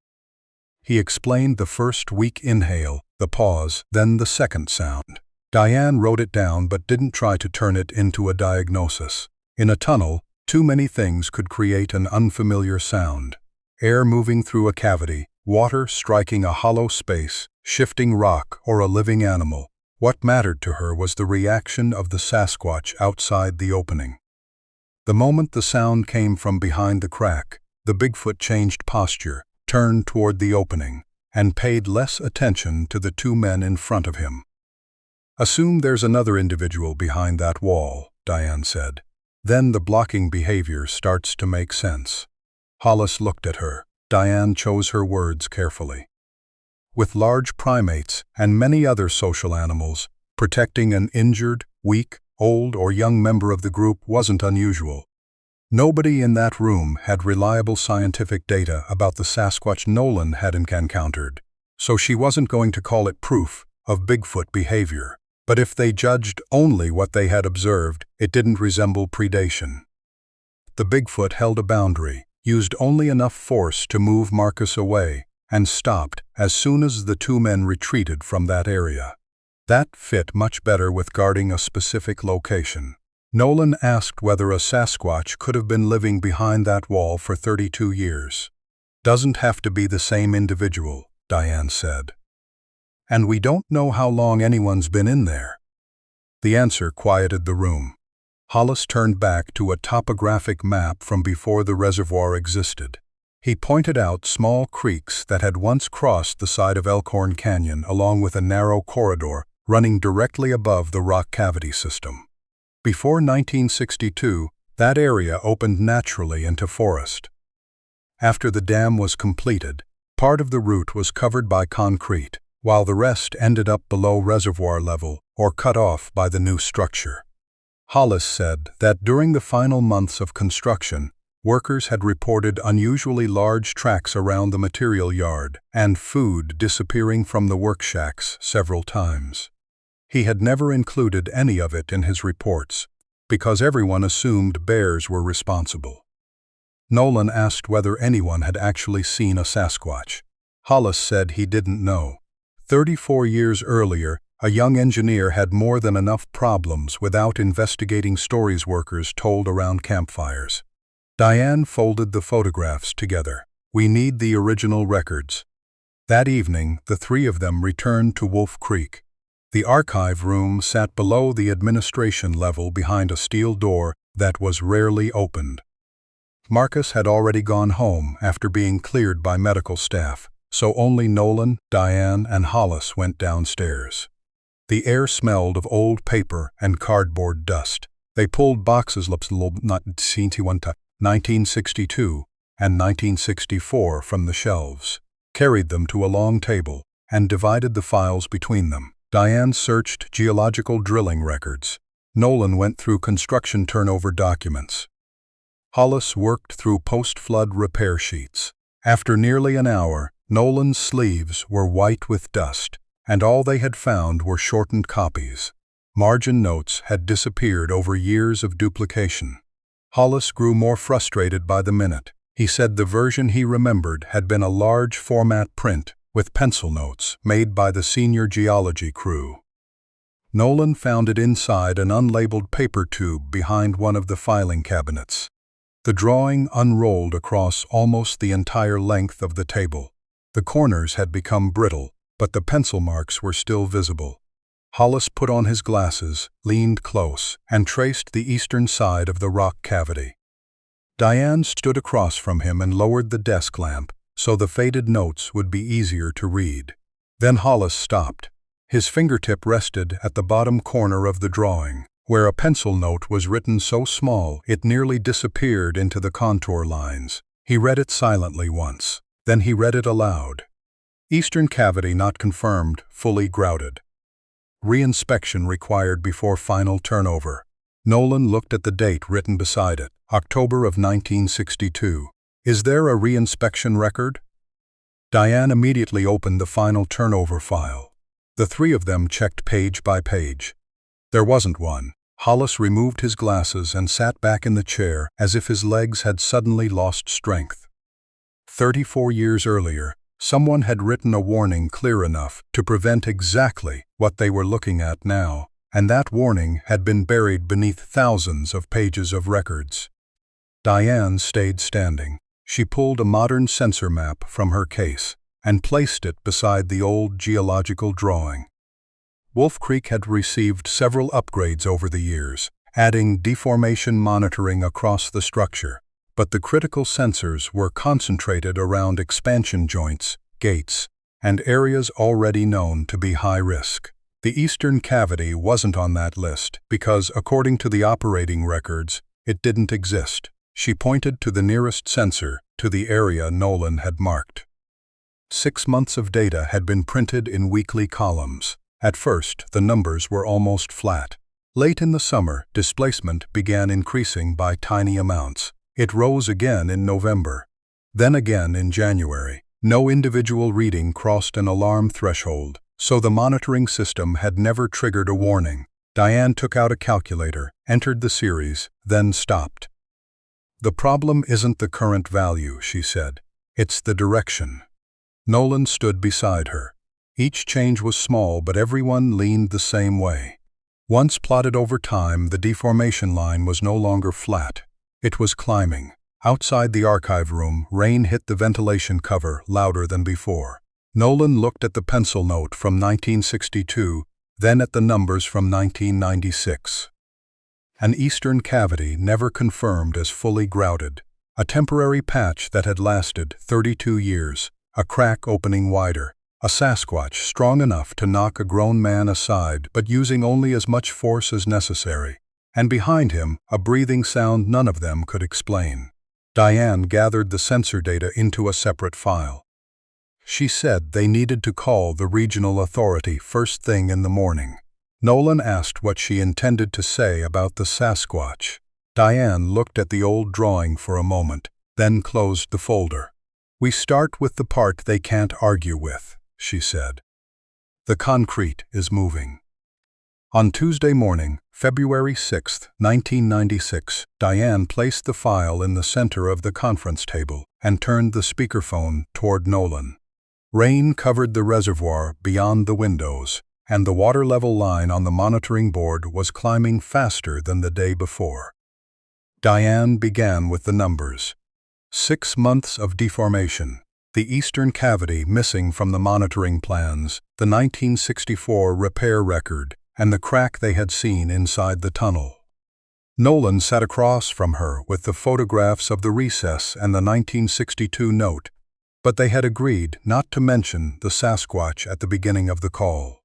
He explained the first weak inhale, the pause, then the second sound. Diane wrote it down but didn't try to turn it into a diagnosis. In a tunnel, too many things could create an unfamiliar sound. Air moving through a cavity, water striking a hollow space, shifting rock, or a living animal. What mattered to her was the reaction of the Sasquatch outside the opening. The moment the sound came from behind the crack, the Bigfoot changed posture, turned toward the opening, and paid less attention to the two men in front of him. "Assume there's another individual behind that wall," Diane said. "Then the blocking behavior starts to make sense." Hollis looked at her. Diane chose her words carefully. With large primates and many other social animals, protecting an injured, weak, old, or young member of the group wasn't unusual. Nobody in that room had reliable scientific data about the Sasquatch Nolan had encountered, so she wasn't going to call it proof of Bigfoot behavior. But if they judged only what they had observed, it didn't resemble predation. The Bigfoot held a boundary, used only enough force to move Marcus away, and stopped as soon as the two men retreated from that area. That fit much better with guarding a specific location. Nolan asked whether a Sasquatch could have been living behind that wall for 32 years. "Doesn't have to be the same individual," Diane said. "And we don't know how long anyone's been in there." The answer quieted the room. Hollis turned back to a topographic map from before the reservoir existed. He pointed out small creeks that had once crossed the side of Elkhorn Canyon along with a narrow corridor running directly above the rock cavity system. Before 1962, that area opened naturally into forest. After the dam was completed, part of the route was covered by concrete, while the rest ended up below reservoir level or cut off by the new structure. Hollis said that during the final months of construction, workers had reported unusually large tracks around the material yard and food disappearing from the work shacks several times. He had never included any of it in his reports, because everyone assumed bears were responsible. Nolan asked whether anyone had actually seen a Sasquatch. Hollis said he didn't know. 34 years earlier, a young engineer had more than enough problems without investigating stories workers told around campfires. Diane folded the photographs together. "We need the original records." That evening, the three of them returned to Wolf Creek. The archive room sat below the administration level behind a steel door that was rarely opened. Marcus had already gone home after being cleared by medical staff, so only Nolan, Diane, and Hollis went downstairs. The air smelled of old paper and cardboard dust. They pulled boxes of 1962 and 1964 from the shelves, carried them to a long table, and divided the files between them. Diane searched geological drilling records. Nolan went through construction turnover documents. Hollis worked through post-flood repair sheets. After nearly an hour, Nolan's sleeves were white with dust, and all they had found were shortened copies. Margin notes had disappeared over years of duplication. Hollis grew more frustrated by the minute. He said the version he remembered had been a large format print with pencil notes made by the senior geology crew. Nolan found it inside an unlabeled paper tube behind one of the filing cabinets. The drawing unrolled across almost the entire length of the table. The corners had become brittle, but the pencil marks were still visible. Hollis put on his glasses, leaned close, and traced the eastern side of the rock cavity. Diane stood across from him and lowered the desk lamp so the faded notes would be easier to read. Then Hollis stopped. His fingertip rested at the bottom corner of the drawing, where a pencil note was written so small it nearly disappeared into the contour lines. He read it silently once. Then he read it aloud. Eastern cavity not confirmed, fully grouted. Reinspection required before final turnover. Nolan looked at the date written beside it, October of 1962. Is there a reinspection record? Diane immediately opened the final turnover file. The three of them checked page by page. There wasn't one. Hollis removed his glasses and sat back in the chair as if his legs had suddenly lost strength. 34 years earlier, someone had written a warning clear enough to prevent exactly what they were looking at now, and that warning had been buried beneath thousands of pages of records. Diane stayed standing. She pulled a modern sensor map from her case and placed it beside the old geological drawing. Wolf Creek had received several upgrades over the years, adding deformation monitoring across the structure, but the critical sensors were concentrated around expansion joints, gates, and areas already known to be high risk. The eastern cavity wasn't on that list because, according to the operating records, it didn't exist. She pointed to the nearest sensor, to the area Nolan had marked. 6 months of data had been printed in weekly columns. At first, the numbers were almost flat. Late in the summer, displacement began increasing by tiny amounts. It rose again in November, then again in January. No individual reading crossed an alarm threshold, so the monitoring system had never triggered a warning. Diane took out a calculator, entered the series, then stopped. "The problem isn't the current value," she said. "It's the direction." Nolan stood beside her. Each change was small, but everyone leaned the same way. Once plotted over time, the deformation line was no longer flat. It was climbing. Outside the archive room, rain hit the ventilation cover louder than before. Nolan looked at the pencil note from 1962, then at the numbers from 1996. An eastern cavity never confirmed as fully grouted. A temporary patch that had lasted 32 years, a crack opening wider. A Sasquatch strong enough to knock a grown man aside but using only as much force as necessary. And behind him, a breathing sound none of them could explain. Diane gathered the sensor data into a separate file. She said they needed to call the regional authority first thing in the morning. Nolan asked what she intended to say about the Sasquatch. Diane looked at the old drawing for a moment, then closed the folder. "We start with the part they can't argue with," she said. "The concrete is moving." On Tuesday morning, February 6, 1996, Diane placed the file in the center of the conference table and turned the speakerphone toward Nolan. Rain covered the reservoir beyond the windows, and the water level line on the monitoring board was climbing faster than the day before. Diane began with the numbers. 6 months of deformation. The eastern cavity missing from the monitoring plans, the 1964 repair record, and the crack they had seen inside the tunnel. Nolan sat across from her with the photographs of the recess and the 1962 note, but they had agreed not to mention the Sasquatch at the beginning of the call.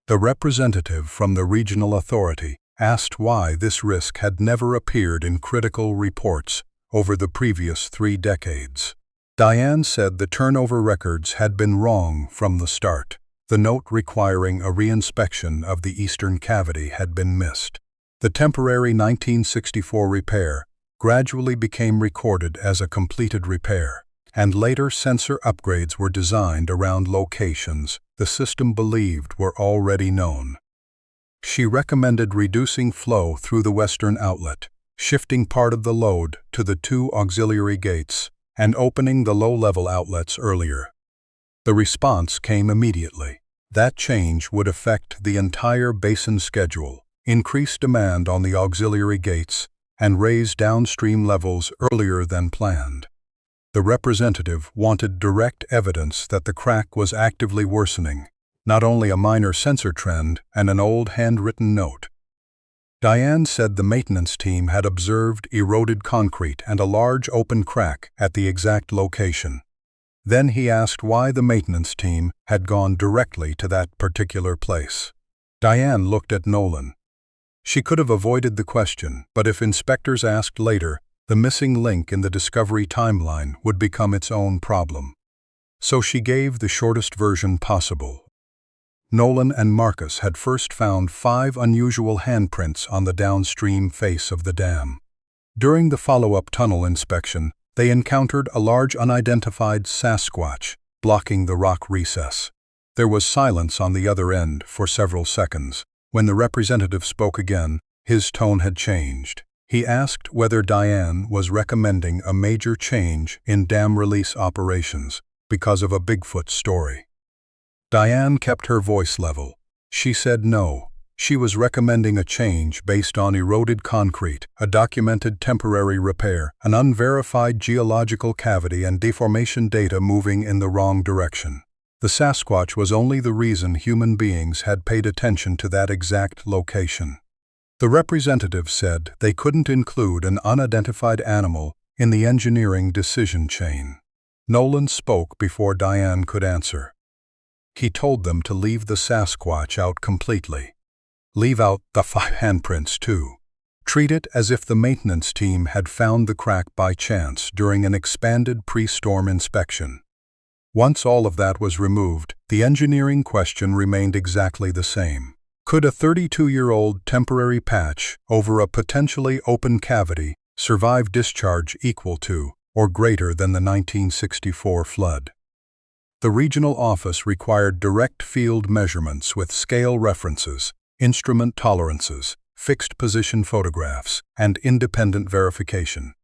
The representative from the regional authority asked why this risk had never appeared in critical reports over the previous 3 decades. Diane said the turnover records had been wrong from the start. The note requiring a reinspection of the eastern cavity had been missed. The temporary 1964 repair gradually became recorded as a completed repair, and later sensor upgrades were designed around locations the system believed were already known. She recommended reducing flow through the western outlet, shifting part of the load to the 2 auxiliary gates, and opening the low-level outlets earlier. The response came immediately. That change would affect the entire basin schedule, increase demand on the auxiliary gates, and raise downstream levels earlier than planned. The representative wanted direct evidence that the crack was actively worsening, not only a minor sensor trend and an old handwritten note. Diane said the maintenance team had observed eroded concrete and a large open crack at the exact location. Then he asked why the maintenance team had gone directly to that particular place. Diane looked at Nolan. She could have avoided the question, but if inspectors asked later, the missing link in the discovery timeline would become its own problem. So she gave the shortest version possible. Nolan and Marcus had first found 5 unusual handprints on the downstream face of the dam. During the follow-up tunnel inspection, they encountered a large unidentified Sasquatch blocking the rock recess. There was silence on the other end for several seconds. When the representative spoke again, his tone had changed. He asked whether Diane was recommending a major change in dam release operations because of a Bigfoot story. Diane kept her voice level. She said no. She was recommending a change based on eroded concrete, a documented temporary repair, an unverified geological cavity, and deformation data moving in the wrong direction. The Sasquatch was only the reason human beings had paid attention to that exact location. The representative said they couldn't include an unidentified animal in the engineering decision chain. Nolan spoke before Diane could answer. He told them to leave the Sasquatch out completely. Leave out the 5 handprints too. Treat it as if the maintenance team had found the crack by chance during an expanded pre-storm inspection. Once all of that was removed, the engineering question remained exactly the same. Could a 32-year-old temporary patch over a potentially open cavity survive discharge equal to or greater than the 1964 flood? The regional office required direct field measurements with scale references, instrument tolerances, fixed position photographs, and independent verification.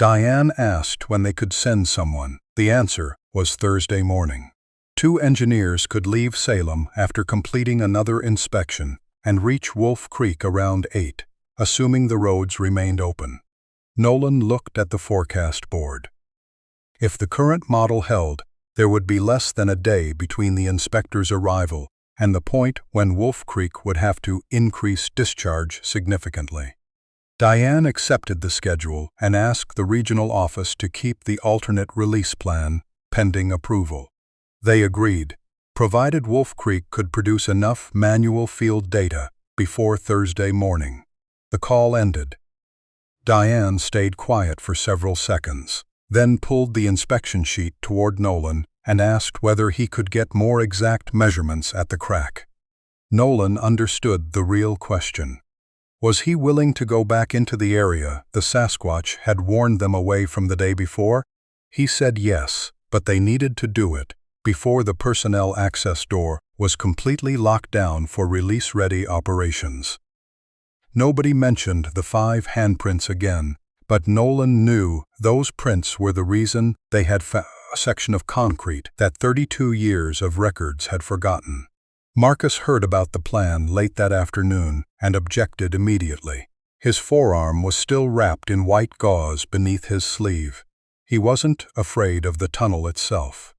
Diane asked when they could send someone. The answer was Thursday morning. 2 engineers could leave Salem after completing another inspection and reach Wolf Creek around 8, assuming the roads remained open. Nolan looked at the forecast board. If the current model held, there would be less than a day between the inspector's arrival and the point when Wolf Creek would have to increase discharge significantly. Diane accepted the schedule and asked the regional office to keep the alternate release plan pending approval. They agreed, provided Wolf Creek could produce enough manual field data before Thursday morning. The call ended. Diane stayed quiet for several seconds, then pulled the inspection sheet toward Nolan and asked whether he could get more exact measurements at the crack. Nolan understood the real question. Was he willing to go back into the area the Sasquatch had warned them away from the day before? He said yes, but they needed to do it before the personnel access door was completely locked down for release-ready operations. Nobody mentioned the 5 handprints again, but Nolan knew those prints were the reason they had found a section of concrete that 32 years of records had forgotten. Marcus heard about the plan late that afternoon and objected immediately. His forearm was still wrapped in white gauze beneath his sleeve. He wasn't afraid of the tunnel itself.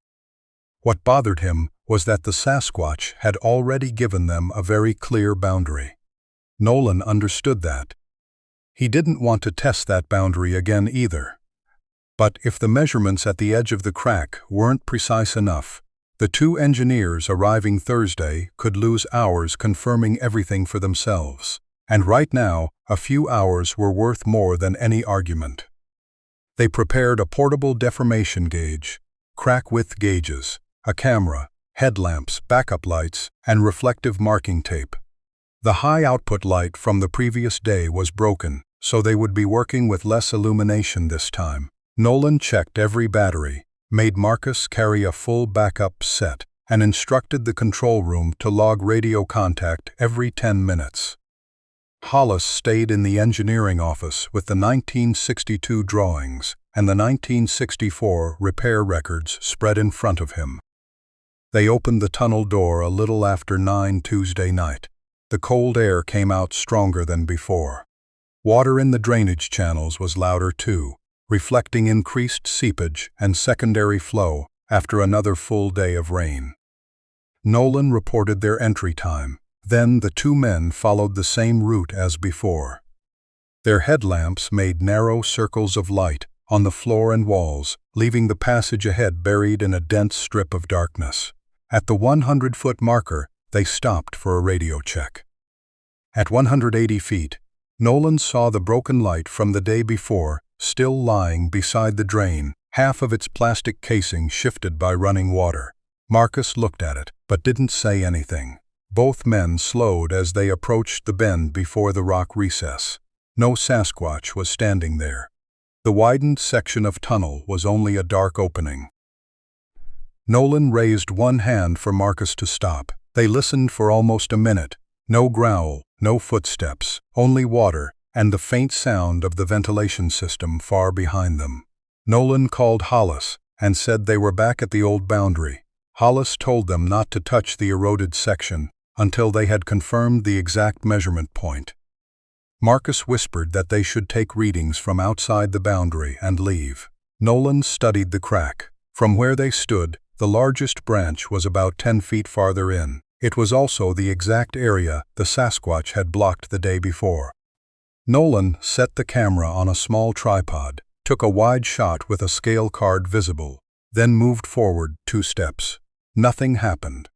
What bothered him was that the Sasquatch had already given them a very clear boundary. Nolan understood that. He didn't want to test that boundary again either. But if the measurements at the edge of the crack weren't precise enough, the 2 engineers arriving Thursday could lose hours confirming everything for themselves. And right now, a few hours were worth more than any argument. They prepared a portable deformation gauge, crack width gauges, a camera, headlamps, backup lights, and reflective marking tape. The high output light from the previous day was broken, so they would be working with less illumination this time. Nolan checked every battery, made Marcus carry a full backup set, and instructed the control room to log radio contact every 10 minutes. Hollis stayed in the engineering office with the 1962 drawings and the 1964 repair records spread in front of him. They opened the tunnel door a little after 9 Tuesday night. The cold air came out stronger than before. Water in the drainage channels was louder too, reflecting increased seepage and secondary flow after another full day of rain. Nolan reported their entry time. Then the two men followed the same route as before. Their headlamps made narrow circles of light on the floor and walls, leaving the passage ahead buried in a dense strip of darkness. At the 100-foot marker, they stopped for a radio check. At 180 feet, Nolan saw the broken light from the day before still lying beside the drain, half of its plastic casing shifted by running water. Marcus looked at it, but didn't say anything. Both men slowed as they approached the bend before the rock recess. No Sasquatch was standing there. The widened section of tunnel was only a dark opening. Nolan raised one hand for Marcus to stop. They listened for almost a minute. No growl, no footsteps, only water and the faint sound of the ventilation system far behind them. Nolan called Hollis and said they were back at the old boundary. Hollis told them not to touch the eroded section until they had confirmed the exact measurement point. Marcus whispered that they should take readings from outside the boundary and leave. Nolan studied the crack. From where they stood, the largest branch was about 10 feet farther in. It was also the exact area the Sasquatch had blocked the day before. Nolan set the camera on a small tripod, took a wide shot with a scale card visible, then moved forward 2 steps. Nothing happened.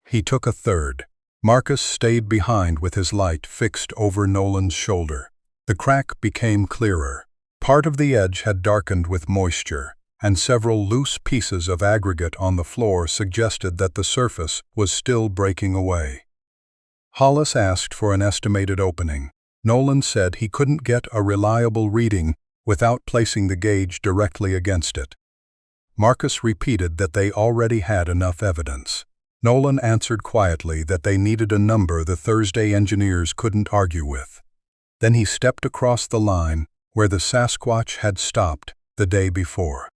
He took a third. Marcus stayed behind with his light fixed over Nolan's shoulder. The crack became clearer. Part of the edge had darkened with moisture, and several loose pieces of aggregate on the floor suggested that the surface was still breaking away. Hollis asked for an estimated opening. Nolan said he couldn't get a reliable reading without placing the gauge directly against it. Marcus repeated that they already had enough evidence. Nolan answered quietly that they needed a number the Thursday engineers couldn't argue with. Then he stepped across the line where the Sasquatch had stopped the day before.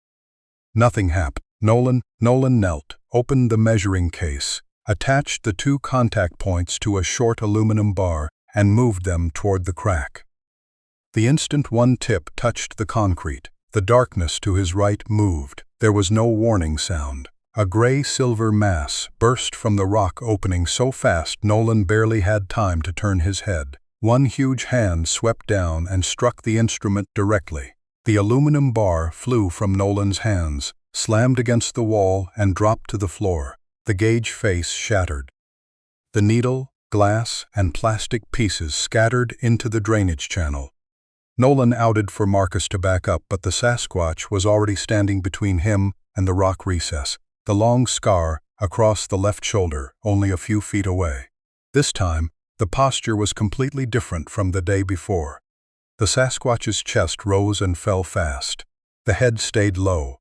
Nothing happened. Nolan knelt, opened the measuring case, attached the 2 contact points to a short aluminum bar, and moved them toward the crack. The instant one tip touched the concrete, the darkness to his right moved. There was no warning sound. A gray-silver mass burst from the rock opening so fast Nolan barely had time to turn his head. One huge hand swept down and struck the instrument directly. The aluminum bar flew from Nolan's hands, slammed against the wall, and dropped to the floor. The gauge face shattered. The needle, glass, and plastic pieces scattered into the drainage channel. Nolan outed for Marcus to back up, but the Sasquatch was already standing between him and the rock recess, the long scar across the left shoulder only a few feet away. This time, the posture was completely different from the day before. The Sasquatch's chest rose and fell fast. The head stayed low.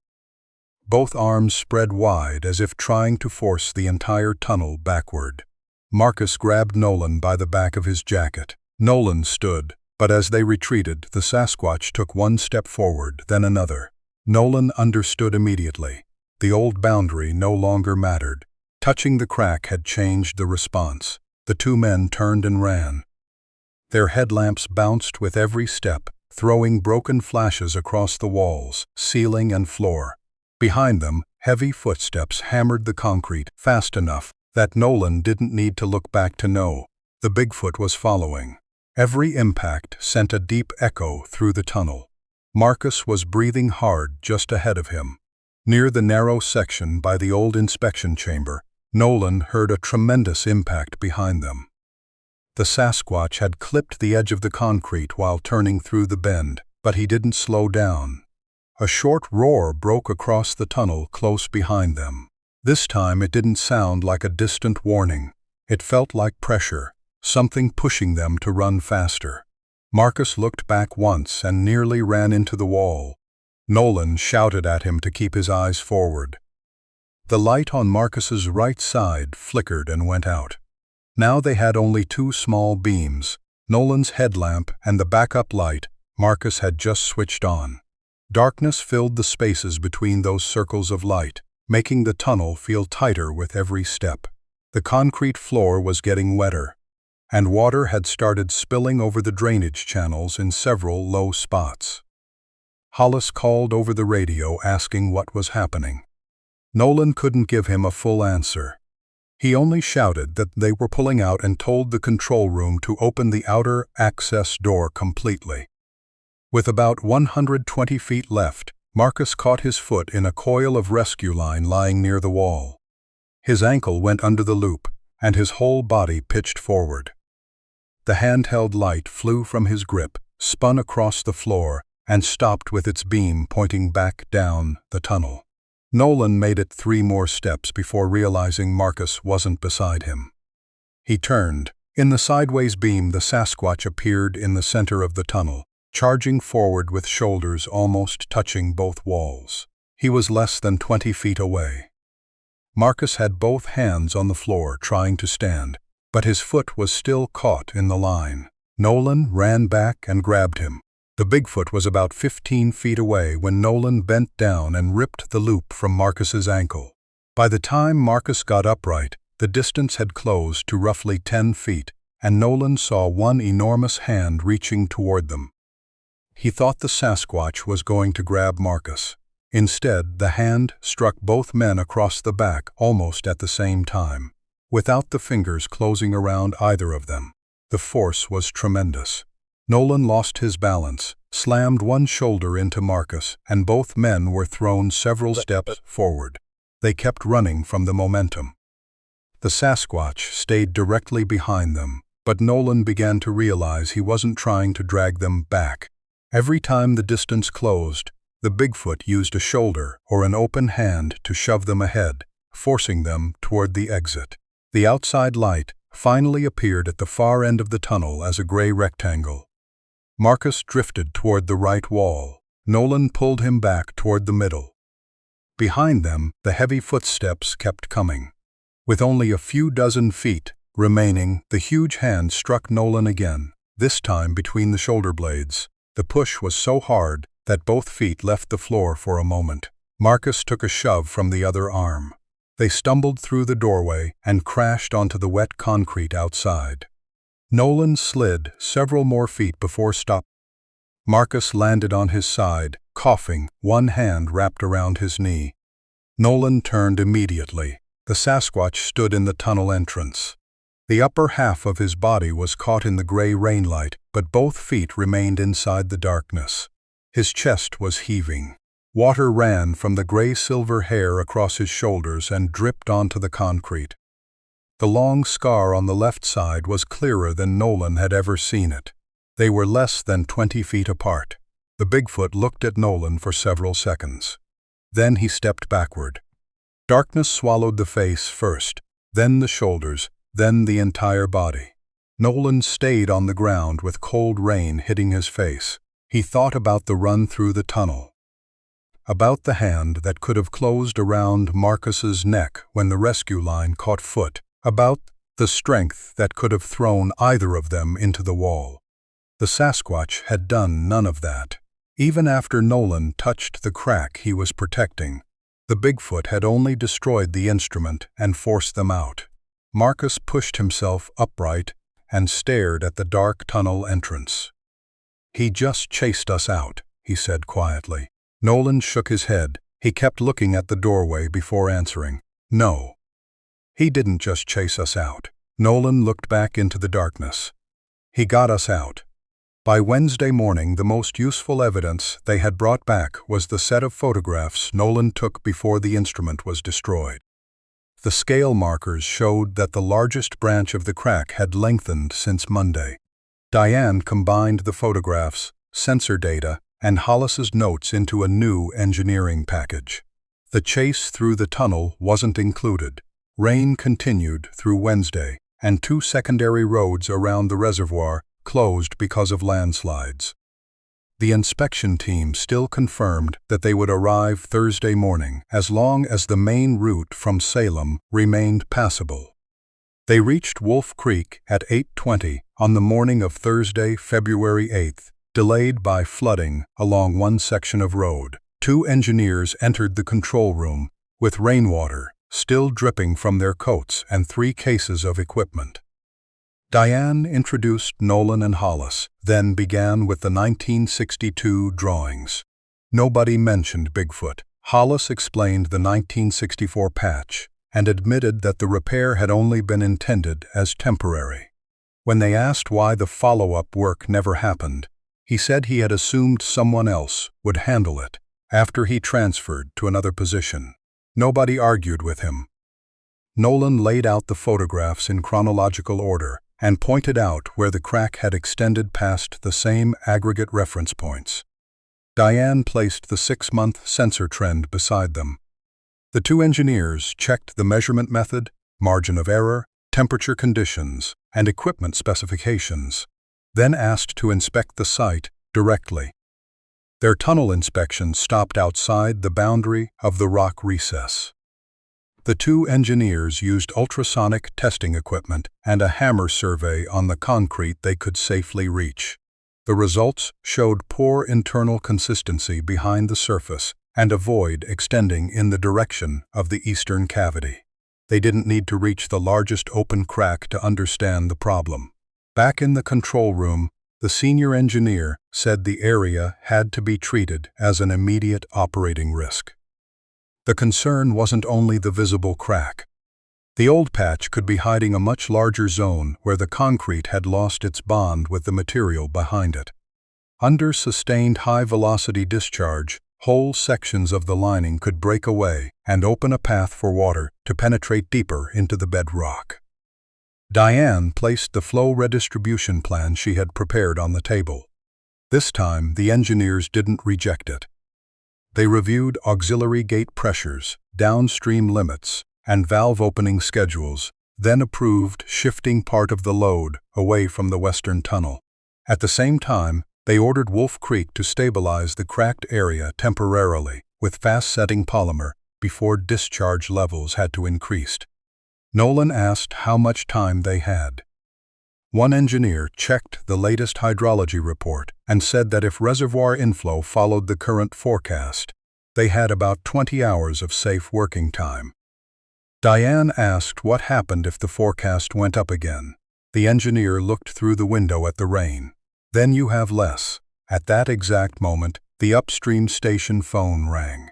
Both arms spread wide as if trying to force the entire tunnel backward. Marcus grabbed Nolan by the back of his jacket. Nolan stood, but as they retreated, the Sasquatch took one step forward, then another. Nolan understood immediately. The old boundary no longer mattered. Touching the crack had changed the response. The 2 men turned and ran. Their headlamps bounced with every step, throwing broken flashes across the walls, ceiling, and floor. Behind them, heavy footsteps hammered the concrete fast enough that Nolan didn't need to look back to know. The Bigfoot was following. Every impact sent a deep echo through the tunnel. Marcus was breathing hard just ahead of him. Near the narrow section by the old inspection chamber, Nolan heard a tremendous impact behind them. The Sasquatch had clipped the edge of the concrete while turning through the bend, but he didn't slow down. A short roar broke across the tunnel close behind them. This time it didn't sound like a distant warning. It felt like pressure, something pushing them to run faster. Marcus looked back once and nearly ran into the wall. Nolan shouted at him to keep his eyes forward. The light on Marcus's right side flickered and went out. Now they had only 2 small beams, Nolan's headlamp and the backup light Marcus had just switched on. Darkness filled the spaces between those circles of light, making the tunnel feel tighter with every step. The concrete floor was getting wetter. and water had started spilling over the drainage channels in several low spots. Hollis called over the radio asking what was happening. Nolan couldn't give him a full answer. He only shouted that they were pulling out and told the control room to open the outer access door completely. With about 120 feet left, Marcus caught his foot in a coil of rescue line lying near the wall. His ankle went under the loop, and his whole body pitched forward. The handheld light flew from his grip, spun across the floor, and stopped with its beam pointing back down the tunnel. Nolan made it 3 more steps before realizing Marcus wasn't beside him. He turned. In the sideways beam, the Sasquatch appeared in the center of the tunnel, charging forward with shoulders almost touching both walls. He was less than 20 feet away. Marcus had both hands on the floor trying to stand, but his foot was still caught in the line. Nolan ran back and grabbed him. The Bigfoot was about 15 feet away when Nolan bent down and ripped the loop from Marcus's ankle. By the time Marcus got upright, the distance had closed to roughly 10 feet, and Nolan saw one enormous hand reaching toward them. He thought the Sasquatch was going to grab Marcus. Instead, the hand struck both men across the back almost at the same time, without the fingers closing around either of them. The force was tremendous. Nolan lost his balance, slammed one shoulder into Marcus, and both men were thrown several steps forward. They kept running from the momentum. The Sasquatch stayed directly behind them, but Nolan began to realize he wasn't trying to drag them back. Every time the distance closed, the Bigfoot used a shoulder or an open hand to shove them ahead, forcing them toward the exit. The outside light finally appeared at the far end of the tunnel as a gray rectangle. Marcus drifted toward the right wall. Nolan pulled him back toward the middle. Behind them, the heavy footsteps kept coming. With only a few dozen feet remaining, the huge hand struck Nolan again, this time between the shoulder blades. The push was so hard that both feet left the floor for a moment. Marcus took a shove from the other arm. They stumbled through the doorway and crashed onto the wet concrete outside. Nolan slid several more feet before stopping. Marcus landed on his side, coughing, one hand wrapped around his knee. Nolan turned immediately. The Sasquatch stood in the tunnel entrance. The upper half of his body was caught in the gray rainlight, but both feet remained inside the darkness. His chest was heaving. Water ran from the gray-silver hair across his shoulders and dripped onto the concrete. The long scar on the left side was clearer than Nolan had ever seen it. They were less than 20 feet apart. The Bigfoot looked at Nolan for several seconds. Then he stepped backward. Darkness swallowed the face first, then the shoulders, then the entire body. Nolan stayed on the ground with cold rain hitting his face. He thought about the run through the tunnel, about the hand that could have closed around Marcus's neck when the rescue line caught foot, about the strength that could have thrown either of them into the wall. The Sasquatch had done none of that. Even after Nolan touched the crack he was protecting, the Bigfoot had only destroyed the instrument and forced them out. Marcus pushed himself upright and stared at the dark tunnel entrance. "He just chased us out," he said quietly. Nolan shook his head. He kept looking at the doorway before answering. "No. He didn't just chase us out." Nolan looked back into the darkness. "He got us out." By Wednesday morning, the most useful evidence they had brought back was the set of photographs Nolan took before the instrument was destroyed. The scale markers showed that the largest branch of the crack had lengthened since Monday. Diane combined the photographs, sensor data, and Hollis's notes into a new engineering package. The chase through the tunnel wasn't included. Rain continued through Wednesday, and 2 secondary roads around the reservoir closed because of landslides. The inspection team still confirmed that they would arrive Thursday morning as long as the main route from Salem remained passable. They reached Wolf Creek at 8:20 on the morning of Thursday, February 8th, delayed by flooding along one section of road. 2 engineers entered the control room with rainwater still dripping from their coats and 3 cases of equipment. Diane introduced Nolan and Hollis, then began with the 1962 drawings. Nobody mentioned Bigfoot. Hollis explained the 1964 patch and admitted that the repair had only been intended as temporary. When they asked why the follow-up work never happened, he said he had assumed someone else would handle it after he transferred to another position. Nobody argued with him. Nolan laid out the photographs in chronological order and pointed out where the crack had extended past the same aggregate reference points. Diane placed the 6-month sensor trend beside them. The two engineers checked the measurement method, margin of error, temperature conditions, and equipment specifications, then asked to inspect the site directly. Their tunnel inspection stopped outside the boundary of the rock recess. The two engineers used ultrasonic testing equipment and a hammer survey on the concrete they could safely reach. The results showed poor internal consistency behind the surface and a void extending in the direction of the eastern cavity. They didn't need to reach the largest open crack to understand the problem. Back in the control room, the senior engineer said the area had to be treated as an immediate operating risk. The concern wasn't only the visible crack. The old patch could be hiding a much larger zone where the concrete had lost its bond with the material behind it. Under sustained high-velocity discharge, whole sections of the lining could break away and open a path for water to penetrate deeper into the bedrock. Diane placed the flow redistribution plan she had prepared on the table. This time, the engineers didn't reject it. They reviewed auxiliary gate pressures, downstream limits, and valve opening schedules, then approved shifting part of the load away from the western tunnel. At the same time, they ordered Wolf Creek to stabilize the cracked area temporarily with fast-setting polymer before discharge levels had to increase. Nolan asked how much time they had. One engineer checked the latest hydrology report and said that if reservoir inflow followed the current forecast, they had about 20 hours of safe working time. Diane asked what happened if the forecast went up again. The engineer looked through the window at the rain. Then you have less. At that exact moment, the upstream station phone rang.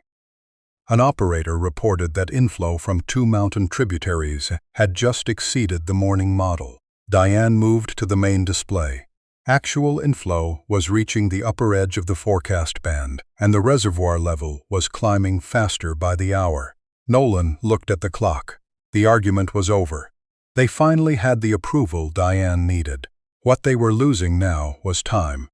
An operator reported that inflow from 2 mountain tributaries had just exceeded the morning model. Diane moved to the main display. Actual inflow was reaching the upper edge of the forecast band, and the reservoir level was climbing faster by the hour. Nolan looked at the clock. The argument was over. They finally had the approval Diane needed. What they were losing now was time.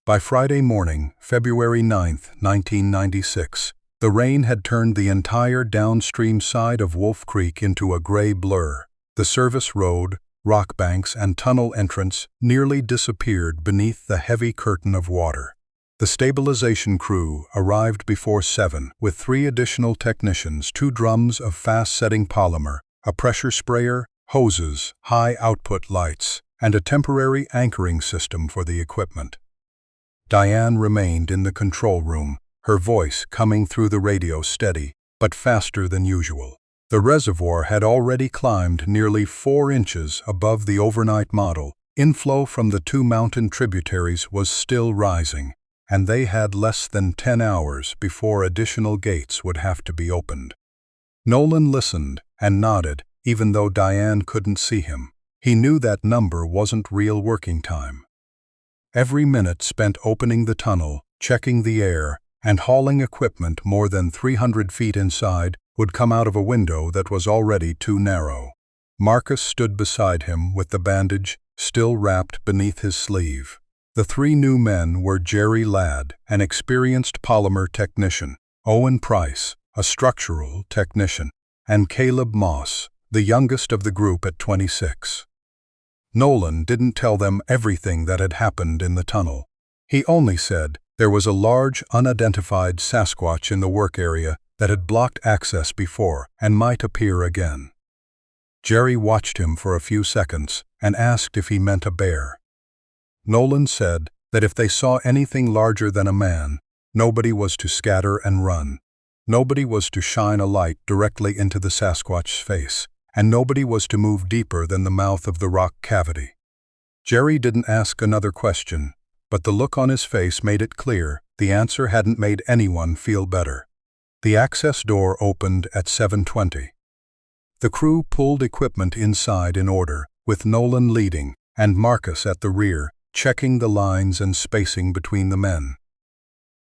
By Friday morning, February 9, 1996, the rain had turned the entire downstream side of Wolf Creek into a gray blur. The service road, rock banks, and tunnel entrance nearly disappeared beneath the heavy curtain of water. The stabilization crew arrived before 7 with 3 additional technicians, 2 drums of fast-setting polymer, a pressure sprayer, hoses, high-output lights, and a temporary anchoring system for the equipment. Diane remained in the control room, her voice coming through the radio steady, but faster than usual. The reservoir had already climbed nearly 4 inches above the overnight model. Inflow from the 2 mountain tributaries was still rising, and they had less than 10 hours before additional gates would have to be opened. Nolan listened and nodded, even though Diane couldn't see him. He knew that number wasn't real working time. Every minute spent opening the tunnel, checking the air, and hauling equipment more than 300 feet inside would come out of a window that was already too narrow. Marcus stood beside him with the bandage still wrapped beneath his sleeve. The 3 new men were Jerry Ladd, an experienced polymer technician, Owen Price, a structural technician, and Caleb Moss, the youngest of the group at 26. Nolan didn't tell them everything that had happened in the tunnel. He only said there was a large unidentified Sasquatch in the work area that had blocked access before and might appear again. Jerry watched him for a few seconds and asked if he meant a bear. Nolan said that if they saw anything larger than a man, nobody was to scatter and run. Nobody was to shine a light directly into the Sasquatch's face, and nobody was to move deeper than the mouth of the rock cavity. Jerry didn't ask another question, but the look on his face made it clear the answer hadn't made anyone feel better. The access door opened at 7:20. The crew pulled equipment inside in order, with Nolan leading and Marcus at the rear, checking the lines and spacing between the men.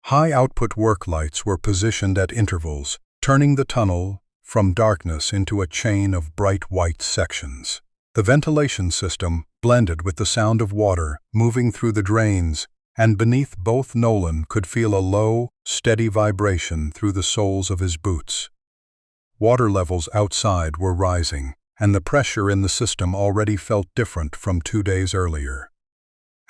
High-output work lights were positioned at intervals, turning the tunnel from darkness into a chain of bright white sections. The ventilation system blended with the sound of water moving through the drains, and beneath both Nolan could feel a low, steady vibration through the soles of his boots. Water levels outside were rising, and the pressure in the system already felt different from 2 days earlier.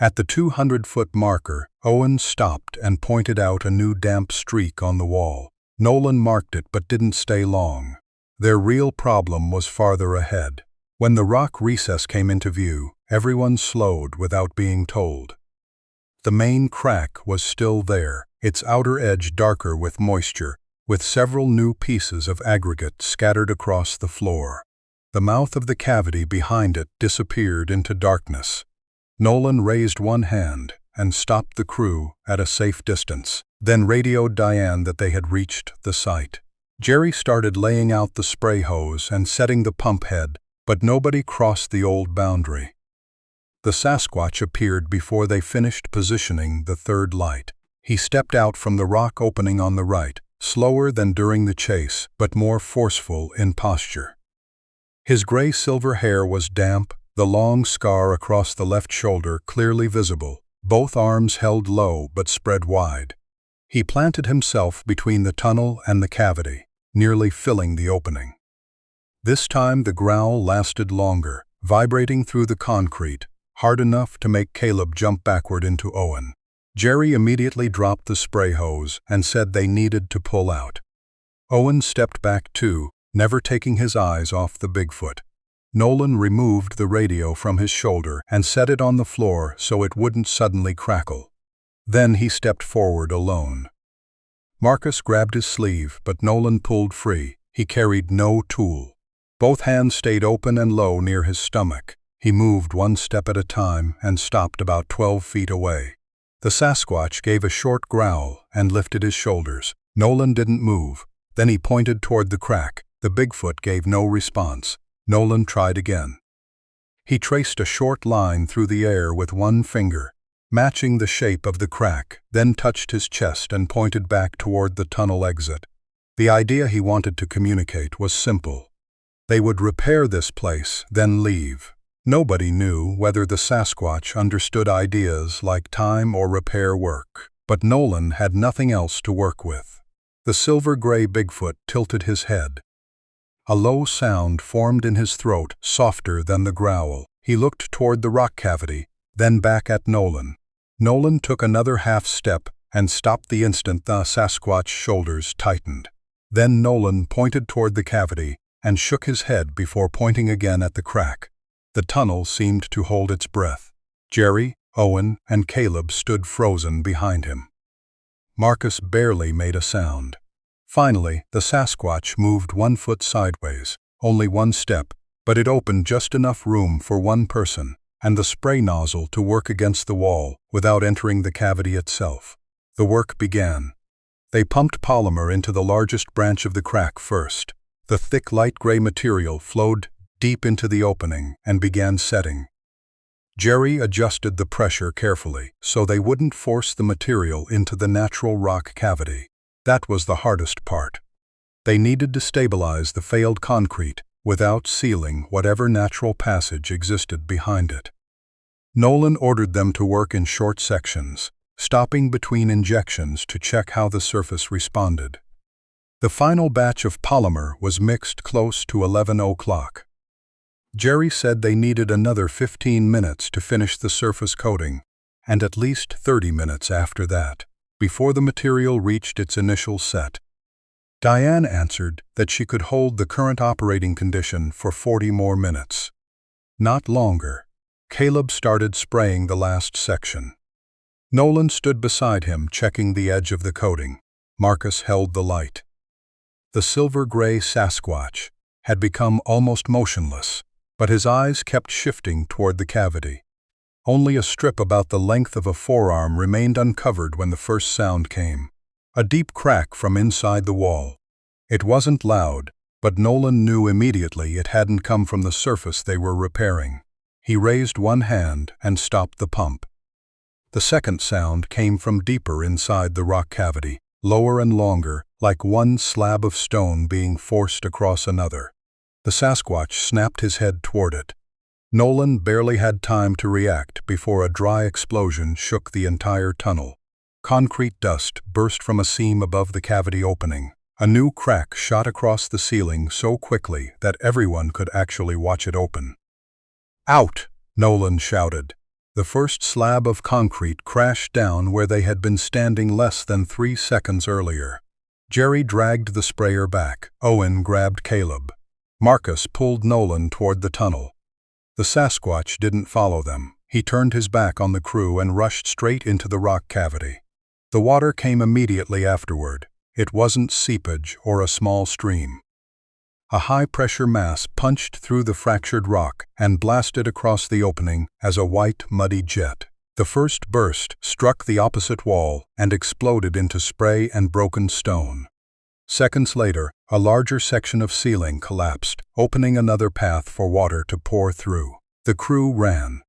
At the 200-foot marker, Owen stopped and pointed out a new damp streak on the wall. Nolan marked it but didn't stay long. Their real problem was farther ahead. When the rock recess came into view, everyone slowed without being told. The main crack was still there, its outer edge darker with moisture, with several new pieces of aggregate scattered across the floor. The mouth of the cavity behind it disappeared into darkness. Nolan raised one hand and stopped the crew at a safe distance, then radioed Diane that they had reached the site. Jerry started laying out the spray hose and setting the pump head, but nobody crossed the old boundary. The Sasquatch appeared before they finished positioning the third light. He stepped out from the rock opening on the right, slower than during the chase, but more forceful in posture. His gray-silver hair was damp, the long scar across the left shoulder clearly visible, both arms held low but spread wide. He planted himself between the tunnel and the cavity, nearly filling the opening. This time the growl lasted longer, vibrating through the concrete, hard enough to make Caleb jump backward into Owen. Jerry immediately dropped the spray hose and said they needed to pull out. Owen stepped back too, never taking his eyes off the Bigfoot. Nolan removed the radio from his shoulder and set it on the floor so it wouldn't suddenly crackle. Then he stepped forward alone. Marcus grabbed his sleeve, but Nolan pulled free. He carried no tool. Both hands stayed open and low near his stomach. He moved one step at a time and stopped about 12 feet away. The Sasquatch gave a short growl and lifted his shoulders. Nolan didn't move. Then he pointed toward the crack. The Bigfoot gave no response. Nolan tried again. He traced a short line through the air with one finger, matching the shape of the crack, then touched his chest and pointed back toward the tunnel exit. The idea he wanted to communicate was simple. They would repair this place, then leave. Nobody knew whether the Sasquatch understood ideas like time or repair work, but Nolan had nothing else to work with. The silver-gray Bigfoot tilted his head. A low sound formed in his throat, softer than the growl. He looked toward the rock cavity, then back at Nolan. Nolan took another half step and stopped the instant the Sasquatch's shoulders tightened. Then Nolan pointed toward the cavity and shook his head before pointing again at the crack. The tunnel seemed to hold its breath. Jerry, Owen, and Caleb stood frozen behind him. Marcus barely made a sound. Finally, the Sasquatch moved 1 foot sideways, only one step, but it opened just enough room for one person and the spray nozzle to work against the wall without entering the cavity itself. The work began. They pumped polymer into the largest branch of the crack first. The thick light gray material flowed deep into the opening and began setting. Jerry adjusted the pressure carefully so they wouldn't force the material into the natural rock cavity. That was the hardest part. They needed to stabilize the failed concrete without sealing whatever natural passage existed behind it. Nolan ordered them to work in short sections, stopping between injections to check how the surface responded. The final batch of polymer was mixed close to 11 o'clock. Jerry said they needed another 15 minutes to finish the surface coating, and at least 30 minutes after that, before the material reached its initial set. Diane answered that she could hold the current operating condition for 40 more minutes. Not longer. Caleb started spraying the last section. Nolan stood beside him, checking the edge of the coating. Marcus held the light. The silver-gray Sasquatch, had become almost motionless, but his eyes kept shifting toward the cavity. Only a strip about the length of a forearm remained uncovered when the first sound came. A deep crack from inside the wall. It wasn't loud, but Nolan knew immediately it hadn't come from the surface they were repairing. He raised one hand and stopped the pump. The second sound came from deeper inside the rock cavity, lower and longer, like one slab of stone being forced across another. The Sasquatch snapped his head toward it. Nolan barely had time to react before a dry explosion shook the entire tunnel. Concrete dust burst from a seam above the cavity opening. A new crack shot across the ceiling so quickly that everyone could actually watch it open. "Out!" Nolan shouted. The first slab of concrete crashed down where they had been standing less than 3 seconds earlier. Jerry dragged the sprayer back. Owen grabbed Caleb. Marcus pulled Nolan toward the tunnel. The Sasquatch didn't follow them. He turned his back on the crew and rushed straight into the rock cavity. The water came immediately afterward. It wasn't seepage or a small stream. A high-pressure mass punched through the fractured rock and blasted across the opening as a white, muddy jet. The first burst struck the opposite wall and exploded into spray and broken stone. Seconds later, a larger section of ceiling collapsed, opening another path for water to pour through. The crew ran.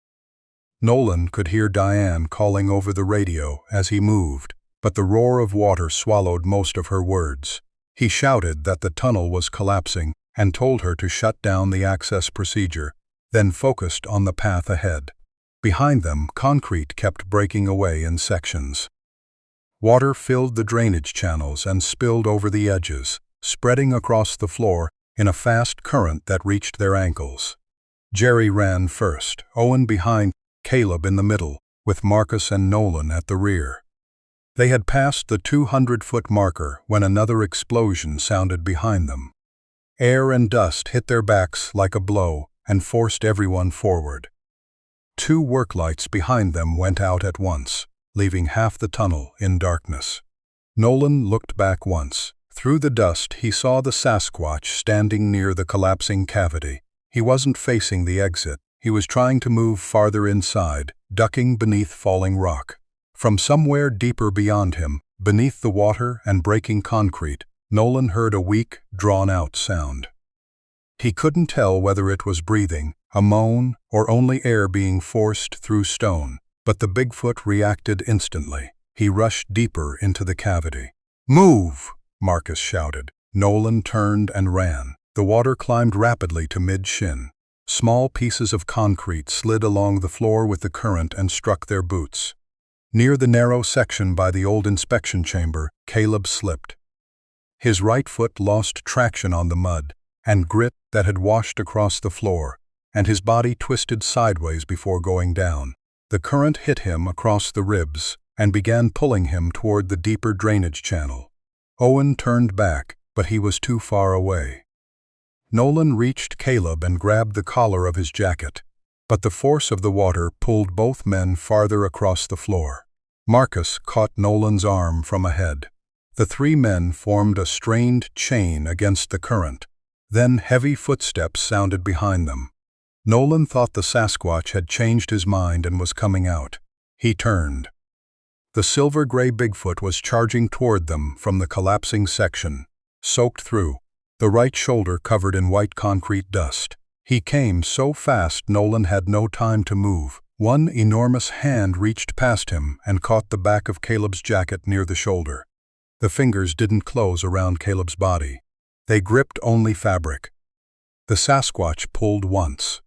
Nolan could hear Diane calling over the radio as he moved, but the roar of water swallowed most of her words. He shouted that the tunnel was collapsing and told her to shut down the access procedure, then focused on the path ahead. Behind them, concrete kept breaking away in sections. Water filled the drainage channels and spilled over the edges, spreading across the floor in a fast current that reached their ankles. Jerry ran first, Owen behind, Caleb in the middle, with Marcus and Nolan at the rear. They had passed the 200-foot marker when another explosion sounded behind them. Air and dust hit their backs like a blow and forced everyone forward. 2 work lights behind them went out at once, leaving half the tunnel in darkness. Nolan looked back once. Through the dust, he saw the Sasquatch standing near the collapsing cavity. He wasn't facing the exit. He was trying to move farther inside, ducking beneath falling rock. From somewhere deeper beyond him, beneath the water and breaking concrete, Nolan heard a weak, drawn-out sound. He couldn't tell whether it was breathing, a moan, or only air being forced through stone, but the Bigfoot reacted instantly. He rushed deeper into the cavity. "Move!" Marcus shouted. Nolan turned and ran. The water climbed rapidly to mid-shin. Small pieces of concrete slid along the floor with the current and struck their boots. Near the narrow section by the old inspection chamber, Caleb slipped. His right foot lost traction on the mud and grit that had washed across the floor, and his body twisted sideways before going down. The current hit him across the ribs and began pulling him toward the deeper drainage channel. Owen turned back, but he was too far away. Nolan reached Caleb and grabbed the collar of his jacket, but the force of the water pulled both men farther across the floor. Marcus caught Nolan's arm from ahead. The 3 men formed a strained chain against the current. Then heavy footsteps sounded behind them. Nolan thought the Sasquatch had changed his mind and was coming out. He turned. The silver-gray Bigfoot was charging toward them from the collapsing section, soaked through, the right shoulder covered in white concrete dust. He came so fast Nolan had no time to move. One enormous hand reached past him and caught the back of Caleb's jacket near the shoulder. The fingers didn't close around Caleb's body. They gripped only fabric. The Sasquatch pulled once.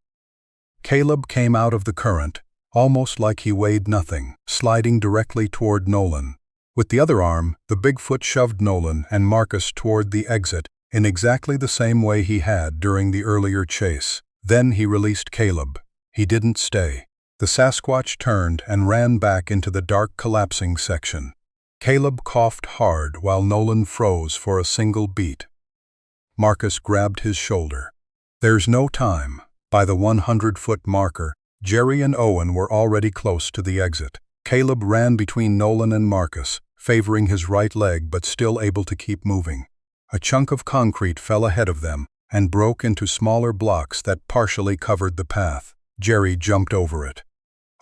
Caleb came out of the current, almost like he weighed nothing, sliding directly toward Nolan. With the other arm, the Bigfoot shoved Nolan and Marcus toward the exit in exactly the same way he had during the earlier chase. Then he released Caleb. He didn't stay. The Sasquatch turned and ran back into the dark collapsing section. Caleb coughed hard while Nolan froze for a single beat. Marcus grabbed his shoulder. "There's no time." By the 100-foot marker, Jerry and Owen were already close to the exit. Caleb ran between Nolan and Marcus, favoring his right leg but still able to keep moving. A chunk of concrete fell ahead of them, and broke into smaller blocks that partially covered the path. Jerry jumped over it.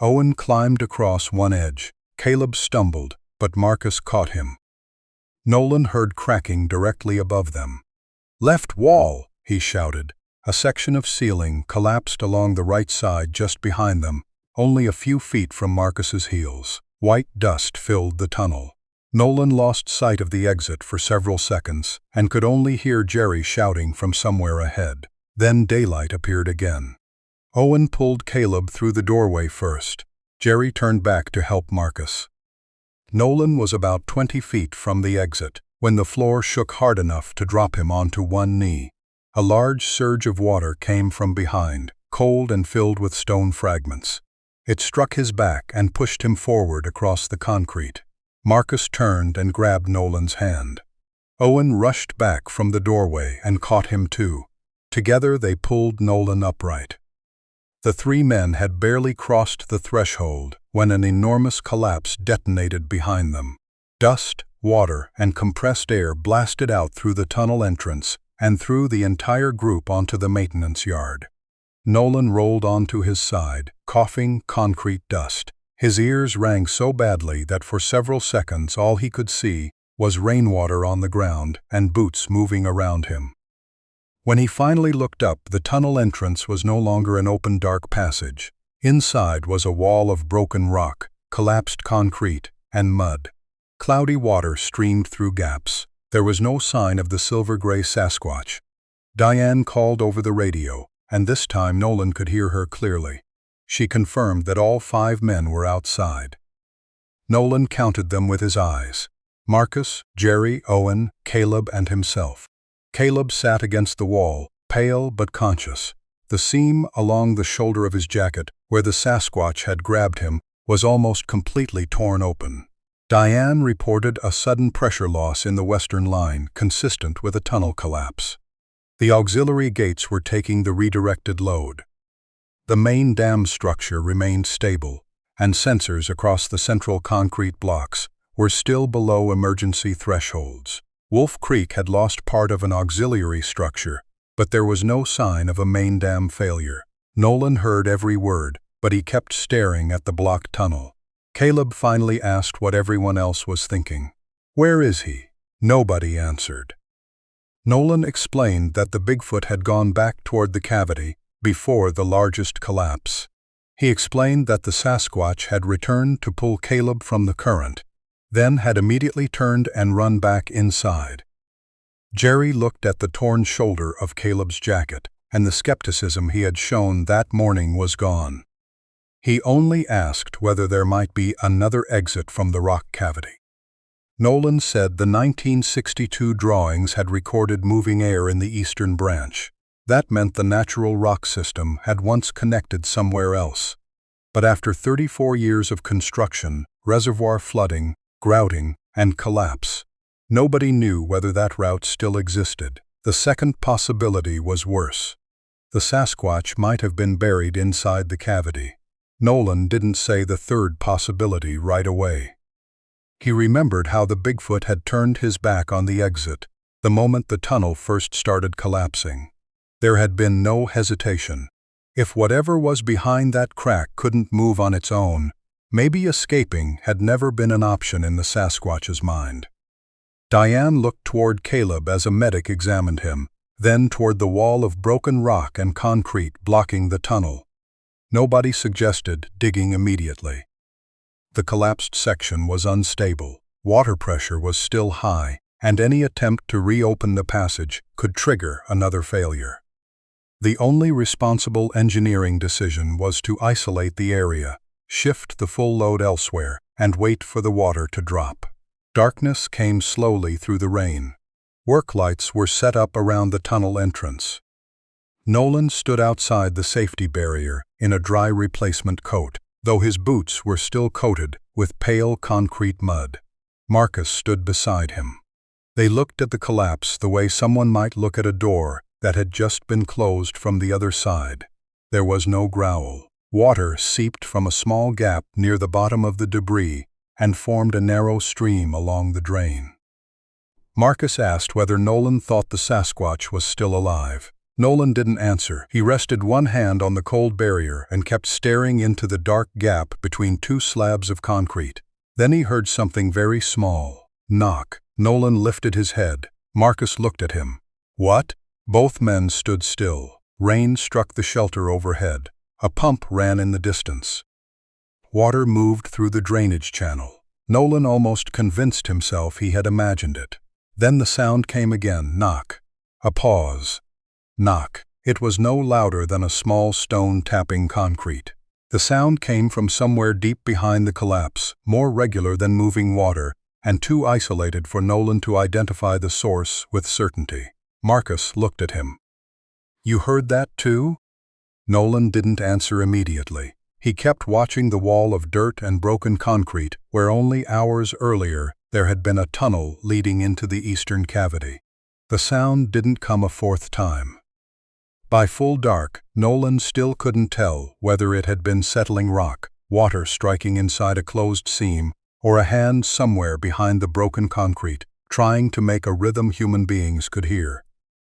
Owen climbed across one edge. Caleb stumbled, but Marcus caught him. Nolan heard cracking directly above them. "Left wall!" he shouted. A section of ceiling collapsed along the right side just behind them, only a few feet from Marcus's heels. White dust filled the tunnel. Nolan lost sight of the exit for several seconds and could only hear Jerry shouting from somewhere ahead. Then daylight appeared again. Owen pulled Caleb through the doorway first. Jerry turned back to help Marcus. Nolan was about 20 feet from the exit when the floor shook hard enough to drop him onto one knee. A large surge of water came from behind, cold and filled with stone fragments. It struck his back and pushed him forward across the concrete. Marcus turned and grabbed Nolan's hand. Owen rushed back from the doorway and caught him too. Together they pulled Nolan upright. The three men had barely crossed the threshold when an enormous collapse detonated behind them. Dust, water, and compressed air blasted out through the tunnel entrance and threw the entire group onto the maintenance yard. Nolan rolled onto his side, coughing concrete dust. His ears rang so badly that for several seconds all he could see was rainwater on the ground and boots moving around him. When he finally looked up, the tunnel entrance was no longer an open dark passage. Inside was a wall of broken rock, collapsed concrete, and mud. Cloudy water streamed through gaps. There was no sign of the silver-gray Sasquatch. Diane called over the radio, and this time Nolan could hear her clearly. She confirmed that all 5 men were outside. Nolan counted them with his eyes: Marcus, Jerry, Owen, Caleb, and himself. Caleb sat against the wall, pale but conscious. The seam along the shoulder of his jacket, where the Sasquatch had grabbed him, was almost completely torn open. Diane reported a sudden pressure loss in the western line, consistent with a tunnel collapse. The auxiliary gates were taking the redirected load. The main dam structure remained stable, and sensors across the central concrete blocks were still below emergency thresholds. Wolf Creek had lost part of an auxiliary structure, but there was no sign of a main dam failure. Nolan heard every word, but he kept staring at the blocked tunnel. Caleb finally asked what everyone else was thinking. "Where is he?" Nobody answered. Nolan explained that the Bigfoot had gone back toward the cavity before the largest collapse. He explained that the Sasquatch had returned to pull Caleb from the current, then had immediately turned and run back inside. Jerry looked at the torn shoulder of Caleb's jacket, and the skepticism he had shown that morning was gone. He only asked whether there might be another exit from the rock cavity. Nolan said the 1962 drawings had recorded moving air in the eastern branch. That meant the natural rock system had once connected somewhere else. But after 34 years of construction, reservoir flooding, grouting, and collapse, nobody knew whether that route still existed. The second possibility was worse. The Sasquatch might have been buried inside the cavity. Nolan didn't say the third possibility right away. He remembered how the Bigfoot had turned his back on the exit the moment the tunnel first started collapsing. There had been no hesitation. If whatever was behind that crack couldn't move on its own, maybe escaping had never been an option in the Sasquatch's mind. Diane looked toward Caleb as a medic examined him, then toward the wall of broken rock and concrete blocking the tunnel. Nobody suggested digging immediately. The collapsed section was unstable, water pressure was still high, and any attempt to reopen the passage could trigger another failure. The only responsible engineering decision was to isolate the area, shift the full load elsewhere, and wait for the water to drop. Darkness came slowly through the rain. Work lights were set up around the tunnel entrance. Nolan stood outside the safety barrier in a dry replacement coat, though his boots were still coated with pale concrete mud. Marcus stood beside him. They looked at the collapse the way someone might look at a door that had just been closed from the other side. There was no growl. Water seeped from a small gap near the bottom of the debris and formed a narrow stream along the drain. Marcus asked whether Nolan thought the Sasquatch was still alive. Nolan didn't answer. He rested one hand on the cold barrier and kept staring into the dark gap between two slabs of concrete. Then he heard something very small. Knock. Nolan lifted his head. Marcus looked at him. What? Both men stood still. Rain struck the shelter overhead. A pump ran in the distance. Water moved through the drainage channel. Nolan almost convinced himself he had imagined it. Then the sound came again. Knock. A pause. Knock. It was no louder than a small stone tapping concrete. The sound came from somewhere deep behind the collapse, more regular than moving water, and too isolated for Nolan to identify the source with certainty. Marcus looked at him. You heard that too? Nolan didn't answer immediately. He kept watching the wall of dirt and broken concrete where only hours earlier there had been a tunnel leading into the eastern cavity. The sound didn't come a fourth time. By full dark, Nolan still couldn't tell whether it had been settling rock, water striking inside a closed seam, or a hand somewhere behind the broken concrete, trying to make a rhythm human beings could hear.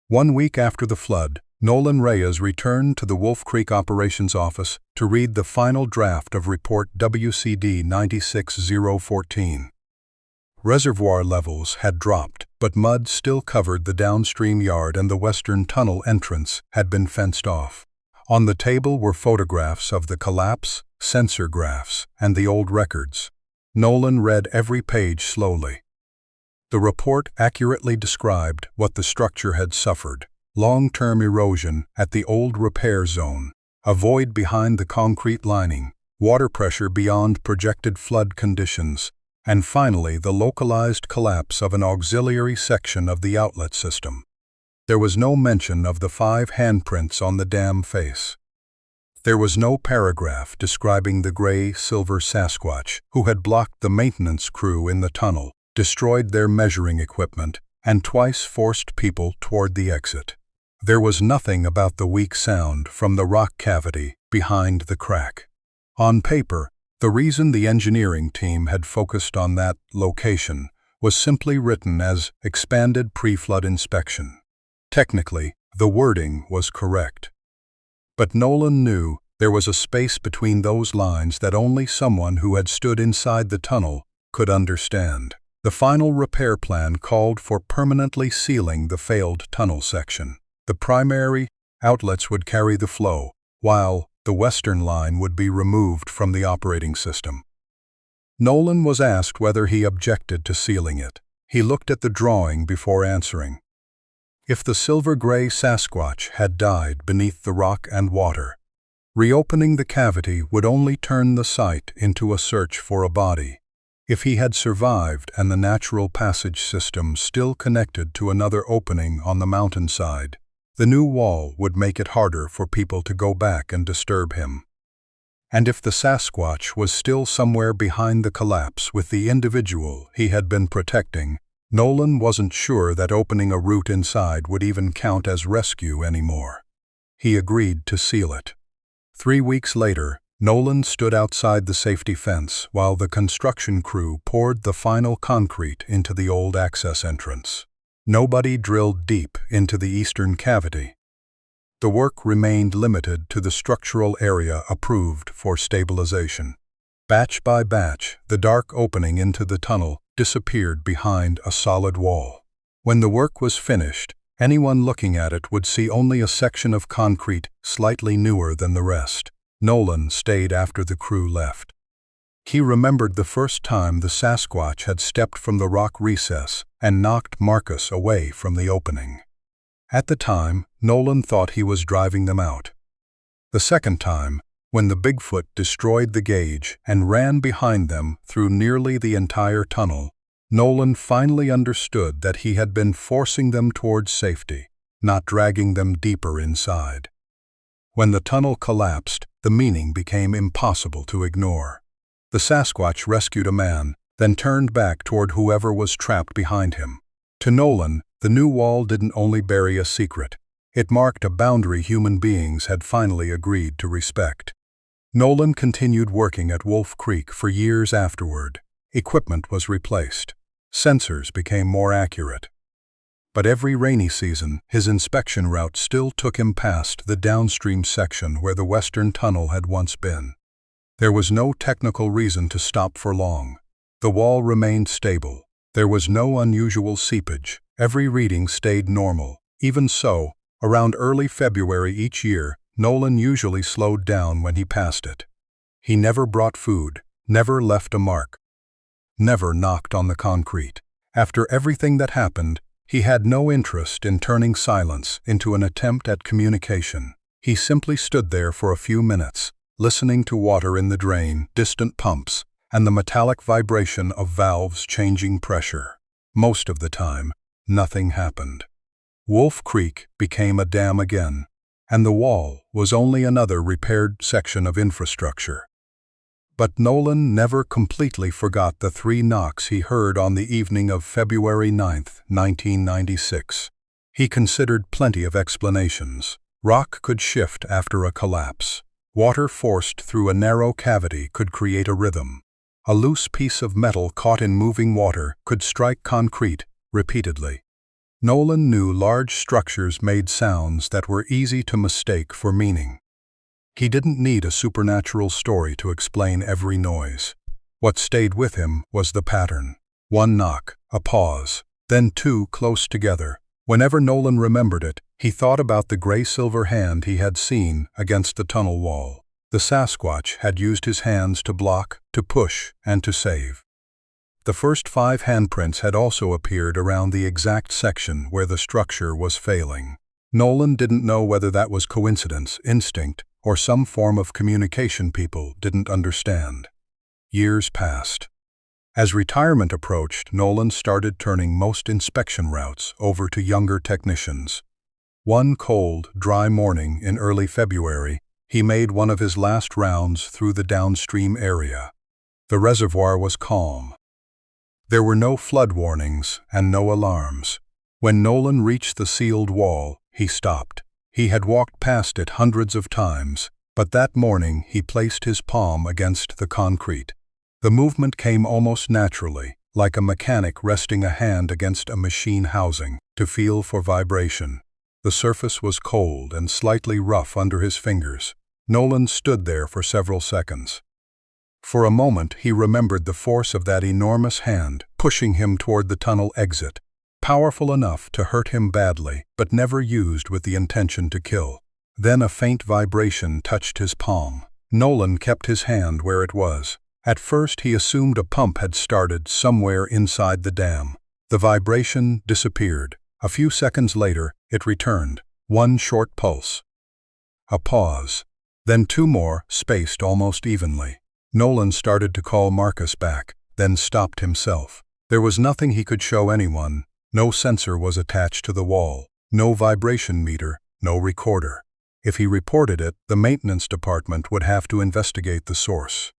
1 week after the flood, Nolan Reyes returned to the Wolf Creek Operations Office to read the final draft of Report WCD 96014. Reservoir levels had dropped, but mud still covered the downstream yard and the western tunnel entrance had been fenced off. On the table were photographs of the collapse, sensor graphs, and the old records. Nolan read every page slowly. The report accurately described what the structure had suffered: long-term erosion at the old repair zone, a void behind the concrete lining, water pressure beyond projected flood conditions, and finally the localized collapse of an auxiliary section of the outlet system. There was no mention of the 5 handprints on the dam face. There was no paragraph describing the gray-silver Sasquatch who had blocked the maintenance crew in the tunnel, destroyed their measuring equipment, and twice forced people toward the exit. There was nothing about the weak sound from the rock cavity behind the crack. On paper, the reason the engineering team had focused on that location was simply written as expanded pre-flood inspection. Technically, the wording was correct. But Nolan knew there was a space between those lines that only someone who had stood inside the tunnel could understand. The final repair plan called for permanently sealing the failed tunnel section. The primary outlets would carry the flow, while the western line would be removed from the operating system. Nolan was asked whether he objected to sealing it. He looked at the drawing before answering. If the silver-gray Sasquatch had died beneath the rock and water, reopening the cavity would only turn the site into a search for a body. If he had survived and the natural passage system still connected to another opening on the mountainside, the new wall would make it harder for people to go back and disturb him. And if the Sasquatch was still somewhere behind the collapse with the individual he had been protecting, Nolan wasn't sure that opening a route inside would even count as rescue anymore. He agreed to seal it. 3 weeks later, Nolan stood outside the safety fence while the construction crew poured the final concrete into the old access entrance. Nobody drilled deep into the eastern cavity. The work remained limited to the structural area approved for stabilization. Batch by batch, the dark opening into the tunnel disappeared behind a solid wall. When the work was finished, anyone looking at it would see only a section of concrete slightly newer than the rest. Nolan stayed after the crew left. He remembered the first time the Sasquatch had stepped from the rock recess and knocked Marcus away from the opening. At the time, Nolan thought he was driving them out. The second time, when the Bigfoot destroyed the gauge and ran behind them through nearly the entire tunnel, Nolan finally understood that he had been forcing them towards safety, not dragging them deeper inside. When the tunnel collapsed, the meaning became impossible to ignore. The Sasquatch rescued a man, then turned back toward whoever was trapped behind him. To Nolan, the new wall didn't only bury a secret. It marked a boundary human beings had finally agreed to respect. Nolan continued working at Wolf Creek for years afterward. Equipment was replaced. Sensors became more accurate. but every rainy season, his inspection route still took him past the downstream section where the western tunnel had once been. There was no technical reason to stop for long. The wall remained stable. There was no unusual seepage. Every reading stayed normal. Even so, around early February each year, Nolan usually slowed down when he passed it. He never brought food, never left a mark, never knocked on the concrete. After everything that happened, he had no interest in turning silence into an attempt at communication. He simply stood there for a few minutes, listening to water in the drain, distant pumps, and the metallic vibration of valves changing pressure. Most of the time, nothing happened. Wolf Creek became a dam again, and the wall was only another repaired section of infrastructure. But Nolan never completely forgot the 3 knocks he heard on the evening of February 9, 1996. He considered plenty of explanations. Rock could shift after a collapse. Water forced through a narrow cavity could create a rhythm. A loose piece of metal caught in moving water could strike concrete repeatedly. Nolan knew large structures made sounds that were easy to mistake for meaning. He didn't need a supernatural story to explain every noise. What stayed with him was the pattern. 1 knock, a pause, then 2 close together. Whenever Nolan remembered it, he thought about the gray-silver hand he had seen against the tunnel wall. The Sasquatch had used his hands to block, to push, and to save. The first 5 handprints had also appeared around the exact section where the structure was failing. Nolan didn't know whether that was coincidence, instinct, or some form of communication people didn't understand. Years passed. As retirement approached, Nolan started turning most inspection routes over to younger technicians. One cold, dry morning in early February, he made one of his last rounds through the downstream area. The reservoir was calm. There were no flood warnings and no alarms. When Nolan reached the sealed wall, he stopped. He had walked past it hundreds of times, but that morning he placed his palm against the concrete. The movement came almost naturally, like a mechanic resting a hand against a machine housing to feel for vibration. The surface was cold and slightly rough under his fingers. Nolan stood there for several seconds. For a moment he remembered the force of that enormous hand pushing him toward the tunnel exit. Powerful enough to hurt him badly, but never used with the intention to kill. Then a faint vibration touched his palm. Nolan kept his hand where it was. At first he assumed a pump had started somewhere inside the dam. The vibration disappeared. A few seconds later, it returned. 1 short pulse. A pause. Then 2 more, spaced almost evenly. Nolan started to call Marcus back, then stopped himself. There was nothing he could show anyone. No sensor was attached to the wall, no vibration meter, no recorder. If he reported it, the maintenance department would have to investigate the source.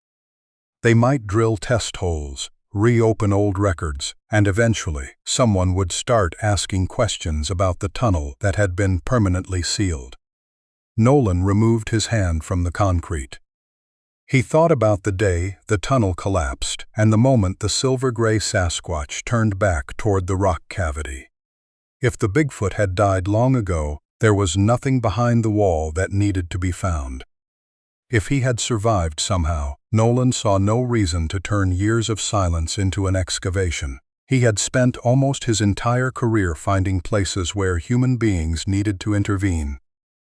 They might drill test holes, reopen old records, and eventually someone would start asking questions about the tunnel that had been permanently sealed. Nolan removed his hand from the concrete. He thought about the day the tunnel collapsed and the moment the silver-gray Sasquatch turned back toward the rock cavity. If the Bigfoot had died long ago, there was nothing behind the wall that needed to be found. If he had survived somehow, Nolan saw no reason to turn years of silence into an excavation. He had spent almost his entire career finding places where human beings needed to intervene.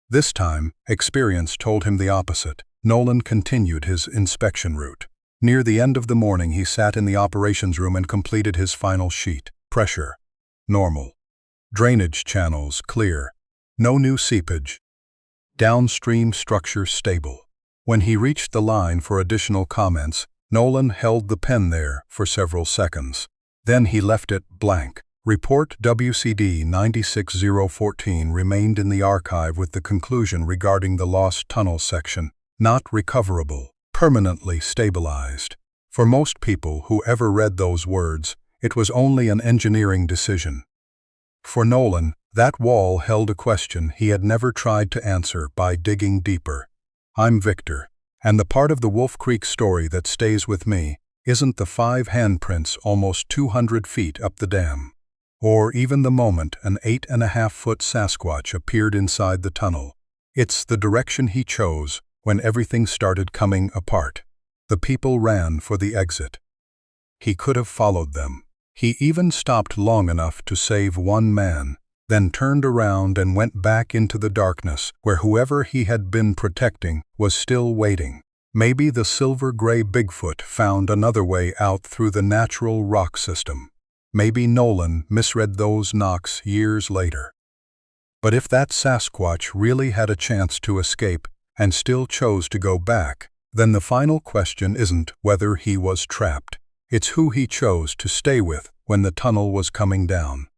This time, experience told him the opposite. Nolan continued his inspection route. Near the end of the morning, he sat in the operations room and completed his final sheet. Pressure, normal. Drainage channels, clear. No new seepage. Downstream structure, stable. When he reached the line for additional comments, Nolan held the pen there for several seconds. Then he left it blank. Report WCD 96014 remained in the archive with the conclusion regarding the lost tunnel section. Not recoverable, permanently stabilized. For most people who ever read those words, it was only an engineering decision. For Nolan, that wall held a question he had never tried to answer by digging deeper. I'm Victor, and the part of the Wolf Creek story that stays with me isn't the 5 handprints almost 200 feet up the dam. or even the moment an 8.5-foot Sasquatch appeared inside the tunnel. It's the direction he chose when everything started coming apart. The people ran for the exit. He could have followed them. He even stopped long enough to save one man, then turned around and went back into the darkness where whoever he had been protecting was still waiting. Maybe the silver-gray Bigfoot found another way out through the natural rock system. Maybe Nolan misread those knocks years later. But if that Sasquatch really had a chance to escape and still chose to go back, then the final question isn't whether he was trapped. It's who he chose to stay with when the tunnel was coming down.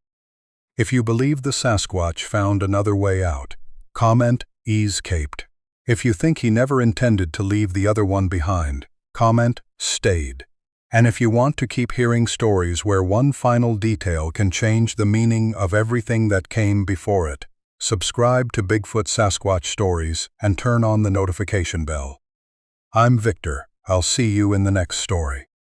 If you believe the Sasquatch found another way out, comment "escaped." If you think he never intended to leave the other one behind, comment "stayed." And if you want to keep hearing stories where one final detail can change the meaning of everything that came before it, subscribe to Bigfoot Sasquatch Stories and turn on the notification bell. I'm Victor. I'll see you in the next story.